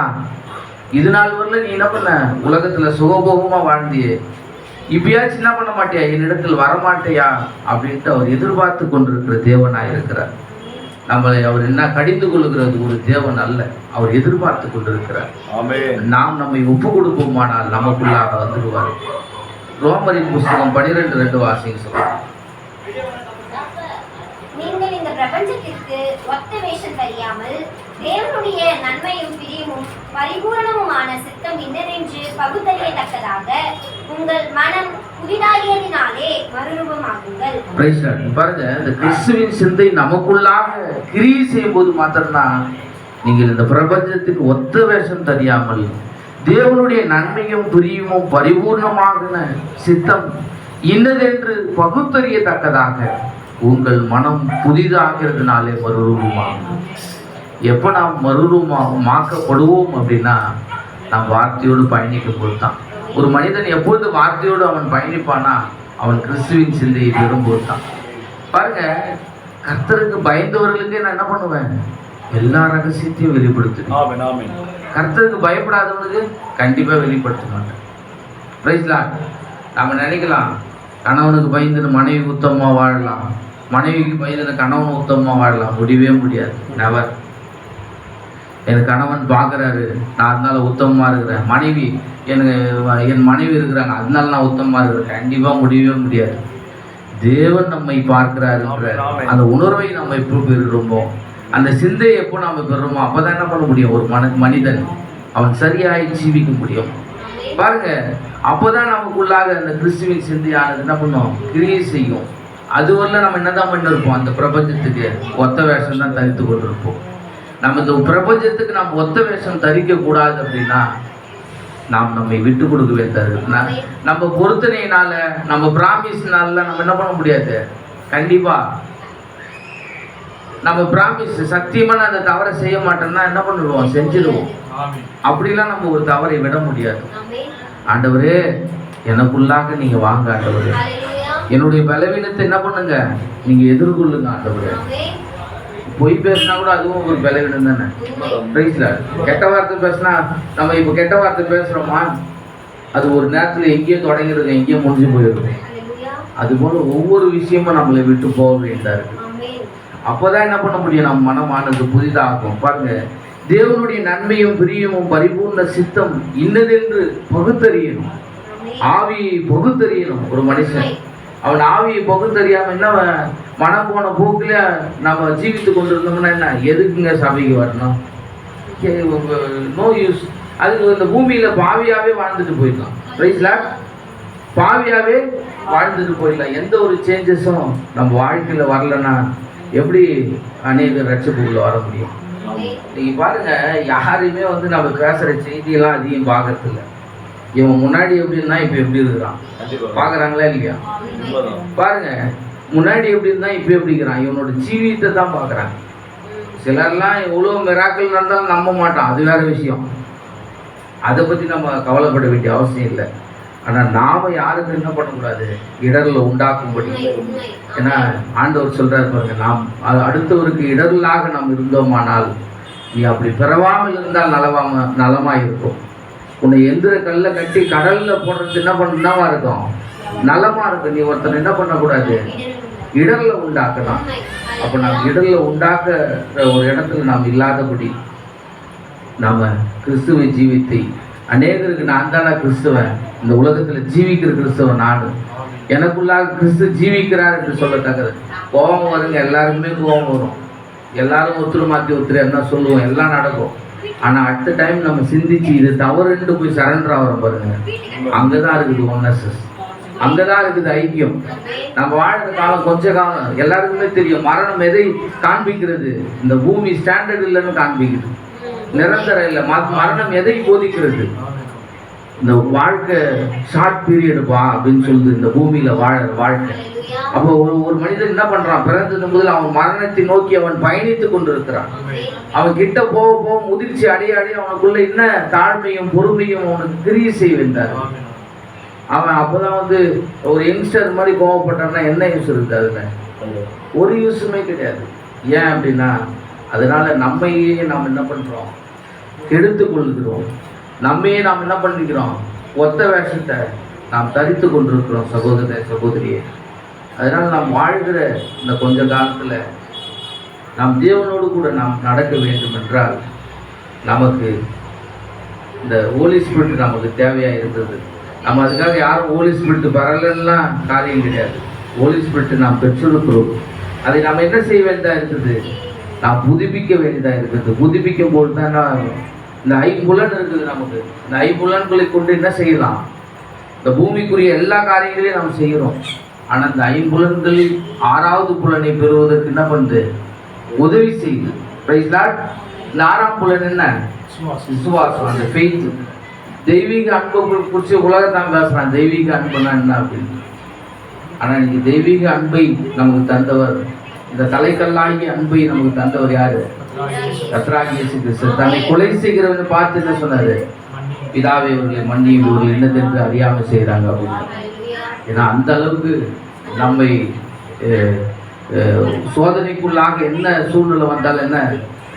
இது நாள் வரல நீ என்ன பண்ண? உலகத்துல சுகபோகமா வாழ்ந்தியே, இப்பயாச்சும் என்ன பண்ண மாட்டியா? என்னிடத்தில் வரமாட்டியா அப்படின்ட்டு அவர் எதிர்பார்த்து கொண்டிருக்கிற தேவனாய் இருக்கிறார். நம்மளை அவர் என்ன கடிந்து கொள்ளுகிறது ஒரு தேவன் அல்ல, அவர் எதிர்பார்த்து கொண்டிருக்கிறார். நாம் நம்மை ஒப்பு கொடுப்போமானால் நமக்குள்ளாக வந்துடுவார். ரோமரின் புஸ்தகம் 12:2 வாசிங்க சொல்லுங்க. நீங்கள் இந்த பிரபஞ்சத்திற்கு ஒத்த வேஷம் தெரியாமல் தேவனுடைய நன்மையும் பிரியமும் பரிபூரணமுமான சித்தம் இன்னதென்று பகுத்தறியத்தக்கதாக உங்கள் மனம் புதிதாகியதினாலே மறுரூபமாகுங்கள். பாருங்க, இந்த கிறிஸ்துவின் சிந்தை நமக்குள்ளாக கிரியை செய்யும் போது மாத்திரம்தான் நீங்கள் இந்த பிரபஞ்சத்துக்கு ஒத்த வேஷம் தெரியாமல் தேவனுடைய நன்மையும் பிரியமும் பரிபூர்ணமான சித்தம் இன்னதென்று பகுத்தறியத்தக்கதாக உங்கள் மனம் புதிதாகிறதுனாலே மறுரூபமாகும். எப்போ நாம் மறுரூபமாக்கப்படுவோம் அப்படின்னா நாம் வார்த்தையோடு பயணிக்கும் போது தான். ஒரு மனிதன் எப்பொழுது வார்த்தையோடு அவன் பயணிப்பானா அவன் கிறிஸ்துவின் சிந்தையை பெறும்போது தான். பாருங்க, கர்த்தருக்கு பயந்தவர்களுக்கு நான் என்ன பண்ணுவேன்? எல்லா ரகசியத்தையும் வெளிப்படுத்துவேன். கர்த்தருக்கு பயப்படாதவனுக்கு கண்டிப்பா வெளிப்படுத்த மாட்டேன். Praise Lord. நாம நினைக்கலாம் கணவனுக்கு பயந்துன்னு மனைவி உத்தமமா வாழலாம், மனைவிக்கு பயந்துன்னு கணவன் உத்தமமா வாழலாம். முடியவே முடியாது. நெவர். என் கணவன் பார்க்குறாரு, நான் அதனால உத்தமமாக இருக்கிறேன். மனைவி என் மனைவி இருக்கிறாங்க, அதனால நான் உத்தமமாக இருக்கிறேன். கண்டிப்பாக முடியவே முடியாது. தேவன் நம்மை பார்க்கிறாருன்ற அந்த உணர்வை நம்ம எப்போ பெறுறோமோ, அந்த சிந்தையை எப்போ நம்ம பெறுறோமோ அப்போ தான் என்ன பண்ண முடியும்? ஒரு மனிதன் அவன் சரியாய் ஜீவிக்க முடியும். பாருங்க, அப்போதான் நமக்குள்ளாக அந்த கிறிஸ்துவின் சிந்தையானது என்ன பண்ணும்? கிரியை செய்யும். அதுவரை நம்ம என்னதான் பண்ணிருப்போம்? அந்த பிரபஞ்சத்துக்கு ஒத்த வேஷம் தான் தரித்து கொண்டிருப்போம். நம்ம இந்த பிரபஞ்சத்துக்கு நம்ம ஒத்த வேஷம் தரிக்க கூடாது அப்படின்னா நாம் நம்மை விட்டு கொடுக்கவே தரு. நம்ம பொருத்தனையினால நம்ம பிராமிஸ்னால நம்ம என்ன பண்ண முடியாது. கண்டிப்பா நம்ம பிராமிஸ் சத்தியமா நான் அந்த தவறை செய்ய மாட்டேன்னா என்ன பண்ணிடுவோம்? செஞ்சிடுவோம். அப்படிலாம் நம்ம ஒரு தவறை விட முடியாது. ஆண்டவரே, எனக்குள்ளாக நீங்க வாங்க ஆண்டவரே, என்னுடைய பலவீனத்தை என்ன பண்ணுங்க, நீங்க எதிர்கொள்ளுங்க ஆண்டவரே. பொய் பேசினா கூட அதுவும் ஒரு பலவீனம் தானே. கெட்ட வார்த்தை பேசினா நம்ம இப்போ கெட்ட வார்த்தை பேசுறோமா, அது ஒரு நேரத்தில் எங்கேயோ தொடங்கிடுது, எங்கேயோ முடிஞ்சு போயிடுது. அதுபோல ஒவ்வொரு விஷயமும் நம்மளை விட்டு போக வேண்டியதா இருக்கு. அப்போதான் என்ன பண்ண முடியும்? நம்ம மனமானது புதிதாகும். பாருங்க, தேவனுடைய நன்மையும் பிரியமும் பரிபூர்ண சித்தம் இன்னதென்று பகுத்தறியணும். ஆவியை பகுத்தறியணும். ஒரு மனுஷன் அவன் ஆவியை பகுத்தறியாம என்ன மனம் போன போக்குல நம்ம ஜீவித்து கொண்டிருந்தோம்னா என்ன, எதுக்குங்க சபைக்கு வரணும், நோ யூஸ். அதுக்கு இந்த பூமியில பாவியாவே வாழ்ந்துட்டு போயிடலாம். ரைட்ல பாவியாவே வாழ்ந்துட்டு போயிடலாம். எந்த ஒரு சேஞ்சஸும் நம்ம வாழ்க்கையில வரலன்னா எப்படி அநேக ரட்சப்புக்குள்ள வர முடியும்? நீங்க பாருங்க, யாரையுமே நம்ம பேசுற செய்தியெல்லாம் அதிகம் பார்க்கறது இல்லை. இவன் முன்னாடி எப்படி இருந்தா இப்ப எப்படி இருக்கிறான் பாக்குறாங்களா இல்லையா? பாருங்க, முன்னாடி எப்படி இருந்தா இப்ப எப்படி இருக்கிறான், இவனோட ஜீவியத்தை தான் பாக்குறாங்க. சிலர்லாம் எவ்வளவு மிராக்கள் நடந்தாலும் நம்ப மாட்டான், அது வேற விஷயம். அதை பத்தி நம்ம கவலைப்பட வேண்டிய அவசியம் இல்லை. ஆனா நாம யாருக்கு என்ன பண்ணக்கூடாது, இடர்ல உண்டாக்கும்படி. ஏன்னா ஆண்டவர் சொல்றாரு பாருங்க, நாம் அடுத்தவருக்கு இடர்களாக நாம் இருந்தோமானால் நீ அப்படி பிறவாமல் இருந்தால் நலமா இருக்கும். உன்னை எந்திர கல்ல கட்டி கடல்ல போடுறது என்னவா இருக்கும், நலமா இருக்கும். நீ ஒருத்தர் என்ன பண்ணக்கூடாது, இடர்ல உண்டாக்கலாம். அப்ப நாம் இடர்ல உண்டாக்குற ஒரு இடத்துல நாம் இல்லாதபடி நாம கிறிஸ்துவை ஜீவித்து அநேகருக்கு நான் தானே கிறிஸ்துவன், இந்த உலகத்துல ஜீவிக்கிற கிறிஸ்துவன் நாடு, எனக்குள்ளாக கிறிஸ்து ஜீவிக்கிறார் என்று சொல்லத்தக்கது. கோபம் வருங்க, எல்லாருக்குமே கோபம் வரும். எல்லாரும் ஒருத்தர் மாற்றி ஒருத்தர் என்ன சொல்லுவோம், எல்லாம் நடக்கும். ஆனா அட் டைம் நம்ம சிந்திச்சு இது தவறுன்னு போய் சரண்டர் ஆகிறோம் பாருங்க, அங்கதான் இருக்குது ஒன்னஸ், அங்கதான் இருக்குது ஐக்கியம். நம்ம வாழ்ற காலம் கொஞ்ச காலம் எல்லாருக்குமே தெரியும். மரணம் எதை காண்பிக்கிறது, இந்த பூமி ஸ்டாண்டர்ட் இல்லைன்னு காண்பிக்குது, நிரந்தரம் இல்லை. மரணம் எதை போதிக்கிறது, இந்த வாழ்க்கை ஷார்ட் பீரியடுப்பா அப்படின்னு சொல்லுது இந்த பூமியில வாழற வாழ்க்கை. அப்போ ஒரு மனிதன் என்ன பண்றான், பிறந்தது முதல் அவன் மரணத்தை நோக்கி அவன் பயணித்து கொண்டிருக்கிறான். அவன் கிட்ட போக போக முதிர்ச்சி அடைய அவனுக்குள்ள என்ன தாழ்மையும் பொறுமையும் அவனுக்கு கிரியை செய்ய வேண்டார். அவன் அப்போதான் ஒரு யங்ஸ்டர் மாதிரி கோவப்பட்டான்னா என்ன யூஸ் இருக்கு, அதுல ஒரு யூஸுமே கிடையாது. ஏன் அப்படின்னா அதனால நம்மையே நாம் என்ன பண்றோம், கெடுத்து கொள்கிறோம். நம்மையே நாம் என்ன பண்ணிக்கிறோம், ஒத்த வேஷத்தை நாம் தரித்து கொண்டிருக்கிறோம் சகோதர சகோதரியே. அதனால நாம் வாழ்கிற இந்த கொஞ்ச காலத்துல நாம் தேவனோடு கூட நாம் நடக்க வேண்டும் என்றால் நமக்கு இந்த ஹோலி ஸ்பிரிட் நமக்கு தேவையா இருந்தது. நம்ம அதுக்காக யாரும் ஹோலி ஸ்பிரிட் வரலன்னா காரியம் கிடையாது. ஹோலி ஸ்பிரிட் நாம் பெற்றிருக்கிறோம். அதை நாம் என்ன செய்ய வேண்டியதா இருக்குது, நாம் புதுப்பிக்க வேண்டியதா இருக்குது. புதுப்பிக்கும் போது தான் இந்த ஐம்புலன் இருக்குது நமக்கு. இந்த ஐம்புலன்களை கொண்டு என்ன செய்யலாம், இந்த பூமிக்குரிய எல்லா காரியங்களையும் நாம் செய்கிறோம். ஆனால் இந்த ஐம்புலன்களில் 6வது புலனை பெறுவதற்கு என்ன பண்ணுது, உதவி செய்யுது. Praise Lord. இந்த 6ஆம் புலன் என்ன, விசுவாசம், அந்த ஃபெய்த். தெய்வீக அன்பை குறித்து உலகத்தான் பேசுறான், தெய்வீக அன்புனா என்ன அப்படின்னு. ஆனால் இன்னைக்கு தெய்வீக அன்பை நமக்கு தந்தவர், இந்த தலைக்கல்லாகிய அன்பை நமக்கு தந்தவர் யாரு, கர்த்தராகிய இயேசு கிறிஸ்து. தன்னை கொலை செய்கிறவனை பார்த்து என்ன சொன்னாரு, பிதாவே இவர்களை மன்னியும், இவர்கள் என்னதென்று அறியாமல் செய்கிறாங்க அப்படின்னு. ஏன்னா அந்த அளவுக்கு நம்மை சோதனைக்குள்ளாக என்ன சூழ்நிலை வந்தாலும் என்ன,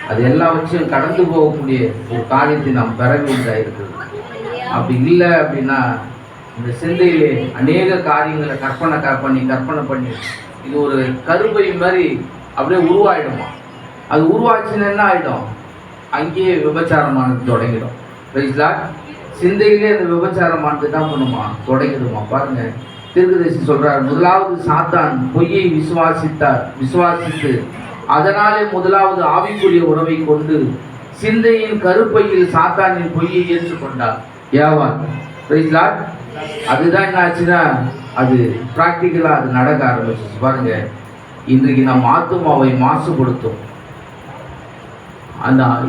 அது எல்லாவற்றையும் கடந்து போகக்கூடிய ஒரு காரியத்தை நாம் பெற வேண்டியதாக இருக்குது. அப்படி இல்லை அப்படின்னா இந்த சிந்தையிலே அநேக காரியங்களை கற்பனை பண்ணி இது ஒரு கருப்பை மாதிரி அப்படியே உருவாயிடுமா. அது உருவாச்சுன்னா என்ன ஆகிடும், அங்கேயே விபச்சாரமானது தொடங்கிடும். சிந்தையிலே அந்த விபச்சாரமானது தான் பண்ணுமா, தொடங்கிடுமா. பாருங்க, தீர்க்கதரிசி சொல்றார், முதலாவது சாத்தான் பொய்யை விசுவாசித்து அதனாலே முதலாவது ஆவிக்குரிய உறவை கொண்டு சிந்தையின் கருப்பையில் சாத்தானின் பொய்யை ஏற்றுக்கொண்டார் ஏவாள். அதுதான் என்ன ஆச்சுன்னா அது பிராக்டிக்கலா அது நடக்க ஆரம்பிச்சு. பாருங்க, இன்றைக்கு நம்ம ஆத்துமாவை மாசுபடுத்தும்.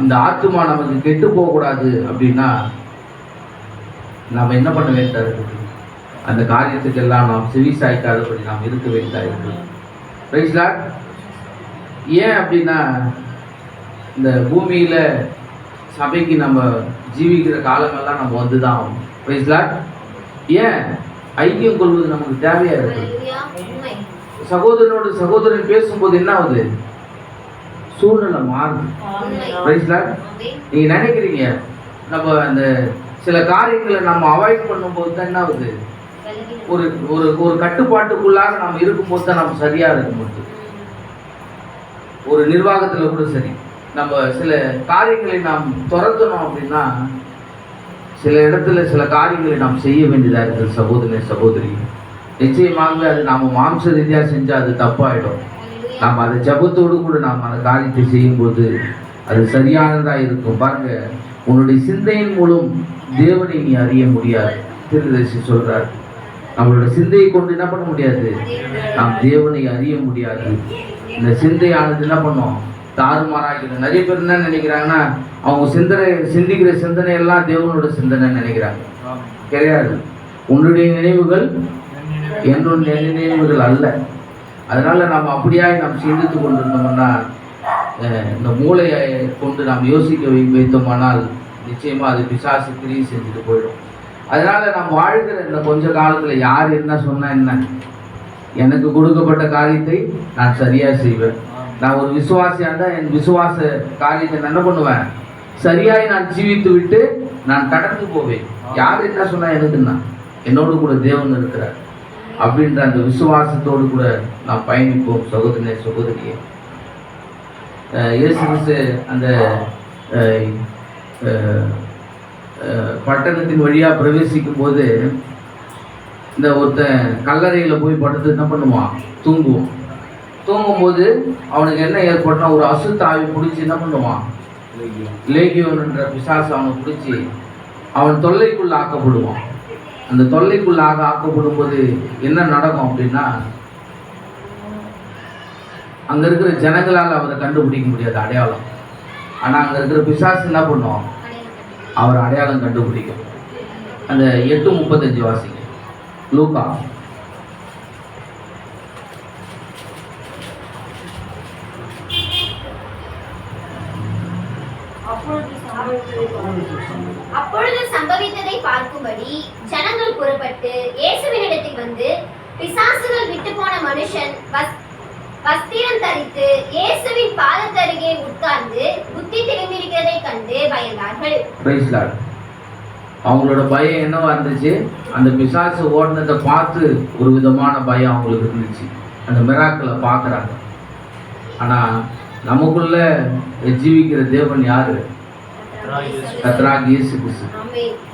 இந்த ஆத்துமா நமக்கு கெட்டு போகக்கூடாது அப்படின்னா நாம் என்ன பண்ண வேண்டியதா இருக்குது, அந்த காரியத்துக்கெல்லாம் நாம் செவி சாய்க்காதபடி நாம் இருக்க வேண்டியதா இருக்குது. ஏன் அப்படின்னா இந்த பூமியில சபைக்கு நம்ம ஜீவிக்கிற காலமெல்லாம் நம்ம வந்துதான் ஆகும். ஏன் ஐக்கியம் கொள்வது நமக்கு தேவையா இருக்கு. சகோதரனோடு சகோதரன் பேசும்போது என்ன ஆகுது, சூழ்நிலை மாறுது. நீங்க நினைக்கிறீங்க நம்ம அந்த சில காரியங்களை நம்ம அவாய்ட் பண்ணும்போது தான் என்ன ஆகுது, ஒரு ஒரு கட்டுப்பாட்டுக்குள்ளாக நாம் இருக்கும்போது தான் நம்ம சரியா இருக்கும்போது. ஒரு நிர்வாகத்துல கூட சரி, நம்ம சில காரியங்களை நாம் துரத்தணும் அப்படின்னா சில இடத்துல சில காரியங்களை நாம் செய்ய வேண்டியதாக இருக்குது சகோதரி சகோதரி. நிச்சயமாகவே அது நாம் மாம்ச ரீதியாக செஞ்சால் அது தப்பாயிடும். நாம் அதை ஜபத்தோடு கூட நாம் அந்த காரியத்தை செய்யும்போது அது சரியானதாக இருக்கும். பாருங்க, உன்னுடைய சிந்தையின் மூலம் தேவனை நீ அறிய முடியாது. தீர்க்கதரிசி சொல்றார், நம்மளோட சிந்தையை கொண்டு என்ன பண்ண முடியாது, நாம் தேவனை அறிய முடியாது. இந்த சிந்தையானது என்ன பண்ணும், தாறுமாறாகிறது. நிறைய பேர் என்ன நினைக்கிறாங்கன்னா, அவங்க சிந்திக்கிற சிந்தனை எல்லாம் தேவனோட சிந்தனை நினைக்கிறாங்க. கிடையாது. உன்னுடைய நினைவுகள் என்னுடைய நினைவுகள் அல்ல. அதனால நாம் அப்படியாய் நாம் சிந்தித்து கொண்டிருந்தோம்னா, இந்த மூளையை கொண்டு நாம் யோசிக்க வைத்தோமானால் நிச்சயமாக அது பிசாசு கிரியை செஞ்சுட்டு போயிடும். அதனால நாம் வாழ்கிற இந்த கொஞ்ச காலத்தில் யார் என்ன சொன்னா என்ன, எனக்கு கொடுக்கப்பட்ட காரியத்தை நான் சரியாக செய்வேன். நான் ஒரு விசுவாசியாக இருந்தால் என் விசுவாச காரியத்தை நான் என்ன பண்ணுவேன், சரியாய் நான் ஜீவித்து விட்டு நான் கடந்து போவேன். யார் என்ன சொன்னா எனக்குன்னா, என்னோடு கூட தேவன் இருக்கிறார் அப்படின்ற அந்த விசுவாசத்தோடு கூட நாம் பயணிப்போம். சகோதரனே சகோதரியே, இயேசு கிறிஸ்து அந்த பட்டணத்தின் வழியாக பிரவேசிக்கும் போது இந்த ஒருத்தன் கல்லறையில் போய் படுத்து என்ன பண்ணுவான், தூங்குவான். தூங்கும்போது அவனுக்கு என்ன ஏற்பட்டனா, ஒரு அசுத்த ஆவி பிடிச்சி என்ன பண்ணுவான், லேகியோன்ன்ற பிசாசு அவனை பிடிச்சி அவன் தொல்லைக்குள்ள ஆக்கப்படுவான். அந்த தொல்லைக்குள்ள ஆக்கப்படும் போது என்ன நடக்கும் அப்படின்னா, அங்க இருக்கிற ஜனங்களால் அவரை கண்டுபிடிக்க முடியாது அடையாளம். ஆனா அங்க இருக்கிற பிசாசு என்ன பண்ணும், அவர் அடையாளம் கண்டுபிடிக்கும். அந்த 8:35 வாசிங்க லூக்கா. அப்பொழுது சம்பவித்ததை பார்க்கும்படி ஜனங்கள் புறப்பட்டு இயேசுவினிடத்தில் வந்து, பிசாசுகள் விட்டு போன மனுஷன் வஸ்திரம் தரித்து இயேசுவின் பாதத்தருகே உட்கார்ந்து புத்தி திரும்பியிருக்கிறதை கண்டு பயந்தார்கள். அவங்களோட பயம் என்னவா இருந்துச்சு, அந்த பிசாசு ஓடினதை பார்த்து ஒரு விதமான பயம் அவங்களுக்கு இருந்துச்சு. அந்த மிராக்களை பார்க்குறாங்க. ஆனால் நமக்குள்ள ஜீவிக்கிற தேவன் யாரு, கர்த்தராகிய இயேசு கிறிஸ்து.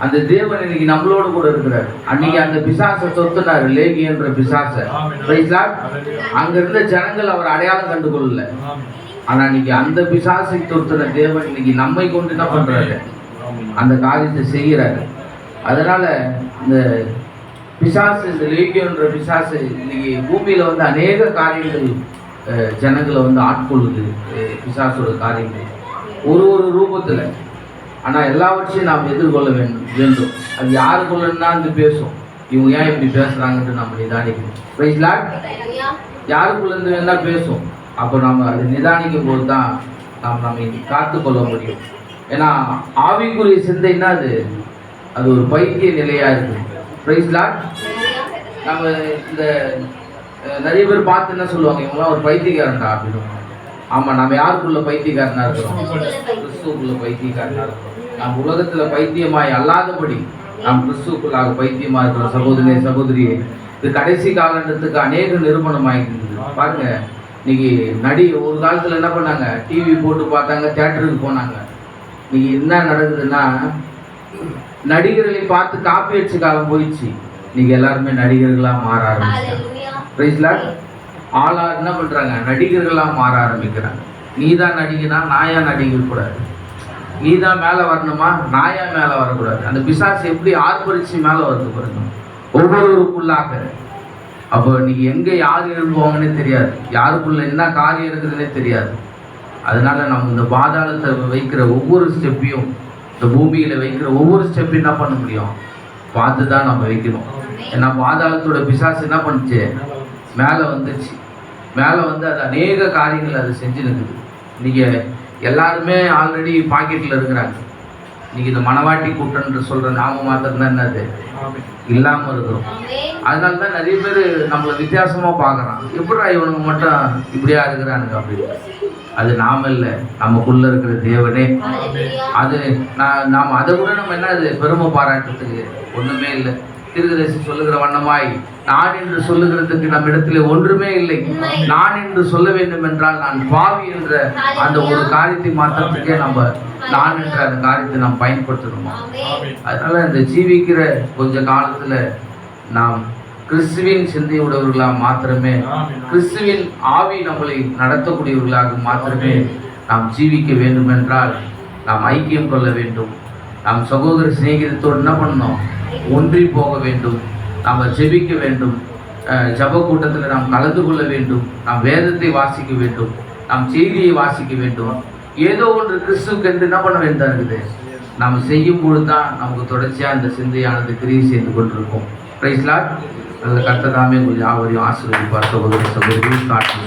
அந்த தேவன் இன்னைக்கு நம்மளோடு கூட இருக்கிறார். அன்னைக்கு அந்த பிசாசை தொத்துனாரு, லேகியன்ற பிசாசை. அங்க இருந்த ஜனங்கள் அவர் அடையாளம் கண்டுகொள்ளல. ஆனா இன்னைக்கு அந்த பிசாசை தொத்துன தேவன் இன்னைக்கு நம்மை கொண்டு என்ன பண்றாரு, அந்த காரியத்தை செய்கிறாரு. அதனால இந்த பிசாசு, இந்த லேகியன்ற பிசாசு இன்னைக்கு பூமியில வந்து அநேக காரியங்கள் ஜனங்களை வந்து ஆட்கொள்ளுது. பிசாசோட காரியங்கள் ஒரு ரூபத்துல. ஆனால் எல்லாவற்றையும் நாம் எதிர்கொள்ள வேண்டும். அது யாருக்குள்ளன்னா வந்து பேசும், இவங்க ஏன் இப்படி பேசுகிறாங்கன்ட்டு நம்ம நிதானிக்கணும். Price Lord. யாருக்குள்ளேருந்து வேணால் பேசும். அப்போ நம்ம அதை நிதானிக்கும் போது தான் நாம் நம்ம காத்துக்கொள்ள முடியும். ஏன்னா ஆவிக்குரிய சிந்தைன்னா அது ஒரு பைத்திய நிலையாக இருக்குது. Praise Lord. நம்ம இந்த நிறைய பேர் பார்த்து என்ன சொல்லுவாங்க, இவங்களாம் ஒரு பைத்தியக்காரன்டா அப்படின்னு. ஆமாம், நம்ம யாருக்குள்ள பைத்தியக்காரனாக இருக்கிறோம், கிறிஸ்துவுக்குள்ள பைத்தியக்காரனாக இருக்கிறோம். நாம் உலகத்தில் பைத்தியமாய் அல்லாதபடி நாம் கிறிஸ்துவுக்குள்ளாக பைத்தியமாக இருக்கிறோம். சகோதரனே சகோதரியே, இது கடைசி காலகட்டத்துக்கு அநேக நிறுவனம் ஆகிருந்தது. பாருங்க, இன்னைக்கு ஒரு காலத்தில் என்ன பண்ணாங்க, டிவி போட்டு பார்த்தாங்க, தியேட்டருக்கு போனாங்க. இன்னைக்கு என்ன நடக்குதுன்னா, நடிகர்களை பார்த்து காப்பி அடிச்ச காலம் போயிடுச்சு. இன்னைக்கு எல்லாருமே நடிகர்களாக மாற ஆரம்பிச்சாங்க. ஆளாக என்ன பண்ணுறாங்க, நடிகர்களாக மாற ஆரம்பிக்கிறாங்க. நீ தான் நடிகனா, நாயா நடிகர் கூடாது. நீ தான் மேலே வரணுமா, நாயா மேலே வரக்கூடாது. அந்த பிசாசு எப்படி ஆர்ப்பரிச்சு மேலே வருது பாருங்க, ஒவ்வொருவருக்குள்ளாக. அப்போ இன்னைக்கு எங்கே யார் எழுப்புவாங்கன்னே தெரியாது, யாருக்குள்ள என்ன காரியம் இருக்குதுன்னே தெரியாது. அதனால நம்ம இந்த பாதாளத்தை வைக்கிற ஒவ்வொரு ஸ்டெப்பையும், இந்த பூமியில் வைக்கிற ஒவ்வொரு ஸ்டெப்பையும் என்ன பண்ண முடியும், பார்த்து தான் நம்ம வைக்கணும். ஏன்னா பாதாளத்தோட பிசாசு என்ன பண்ணுச்சு, மேலே வந்துச்சு. மேலே வந்து அது அநேக காரியங்கள் அது செஞ்சு நிற்குது. நீங்கள் எல்லாருமே ஆல்ரெடி பாக்கெட்டில் இருக்கிறாங்க. இன்னைக்கு இந்த மனவாட்டி கூட்டம்ன்ற சொல்கிற நாம மாத்திரம் தான் என்னது இல்லாமல் இருக்கிறோம். அதனால தான் நிறைய பேர் நம்மளை வித்தியாசமாக பார்க்குறான். எப்படா இவனுங்க மட்டும் இப்படியா இருக்கிறானுங்க அப்படின்னு. அது நாம இல்லை, நமக்குள்ளே இருக்கிற தேவனே. அது நாம் அதை கூட நம்ம என்ன பெருமை பாராட்டுறதுக்கு ஒன்றுமே இல்லை. தீர்க்கதரிசி சொல்லுகிற வண்ணமாய் நான் என்று சொல்லுகிறதுக்கு நம்ம இடத்துல ஒன்றுமே இல்லை. நான் என்று சொல்ல வேண்டும் என்றால் நான் பாவி என்ற அந்த ஒரு காரியத்தை மாற்றத்துக்கே நம்ம நான் என்ற அந்த காரியத்தை நாம் பயன்படுத்தணுமா. அதனால இந்த ஜீவிக்கிற கொஞ்ச காலத்துல நாம் கிறிஸ்துவின் சிந்தை உடையவர்களாக மாத்திரமே, கிறிஸ்துவின் ஆவி நம்மளை நடத்தக்கூடியவர்களாக மாத்திரமே நாம் ஜீவிக்க வேண்டும் என்றால் நாம் ஐக்கியம் கொள்ள வேண்டும். நாம் சகோதர சிநேகிதத்தோடு என்ன பண்ணணும், ஒன்றி போக வேண்டும். நாம் ஜெபிக்க வேண்டும். ஜப கூட்டத்தில் நாம் கலந்து கொள்ள வேண்டும். நாம் வேதத்தை வாசிக்க வேண்டும். நாம் செய்தியை வாசிக்க வேண்டும். ஏதோ ஒன்று கிறிஸ்துவுக்கு என்று என்ன பண்ண வேண்டியதாக இருக்குது, நாம் செய்யும் பொழுது தான் நமக்கு தொடர்ச்சியாக இந்த சிந்தையானது கிரியை செய்து கொண்டிருக்கும். Praise Lord. அந்த கர்த்தர் தாமே யாவரையும் ஆசீர்வதிப்பார். சகோதர சகோதரிகள் காட்டு.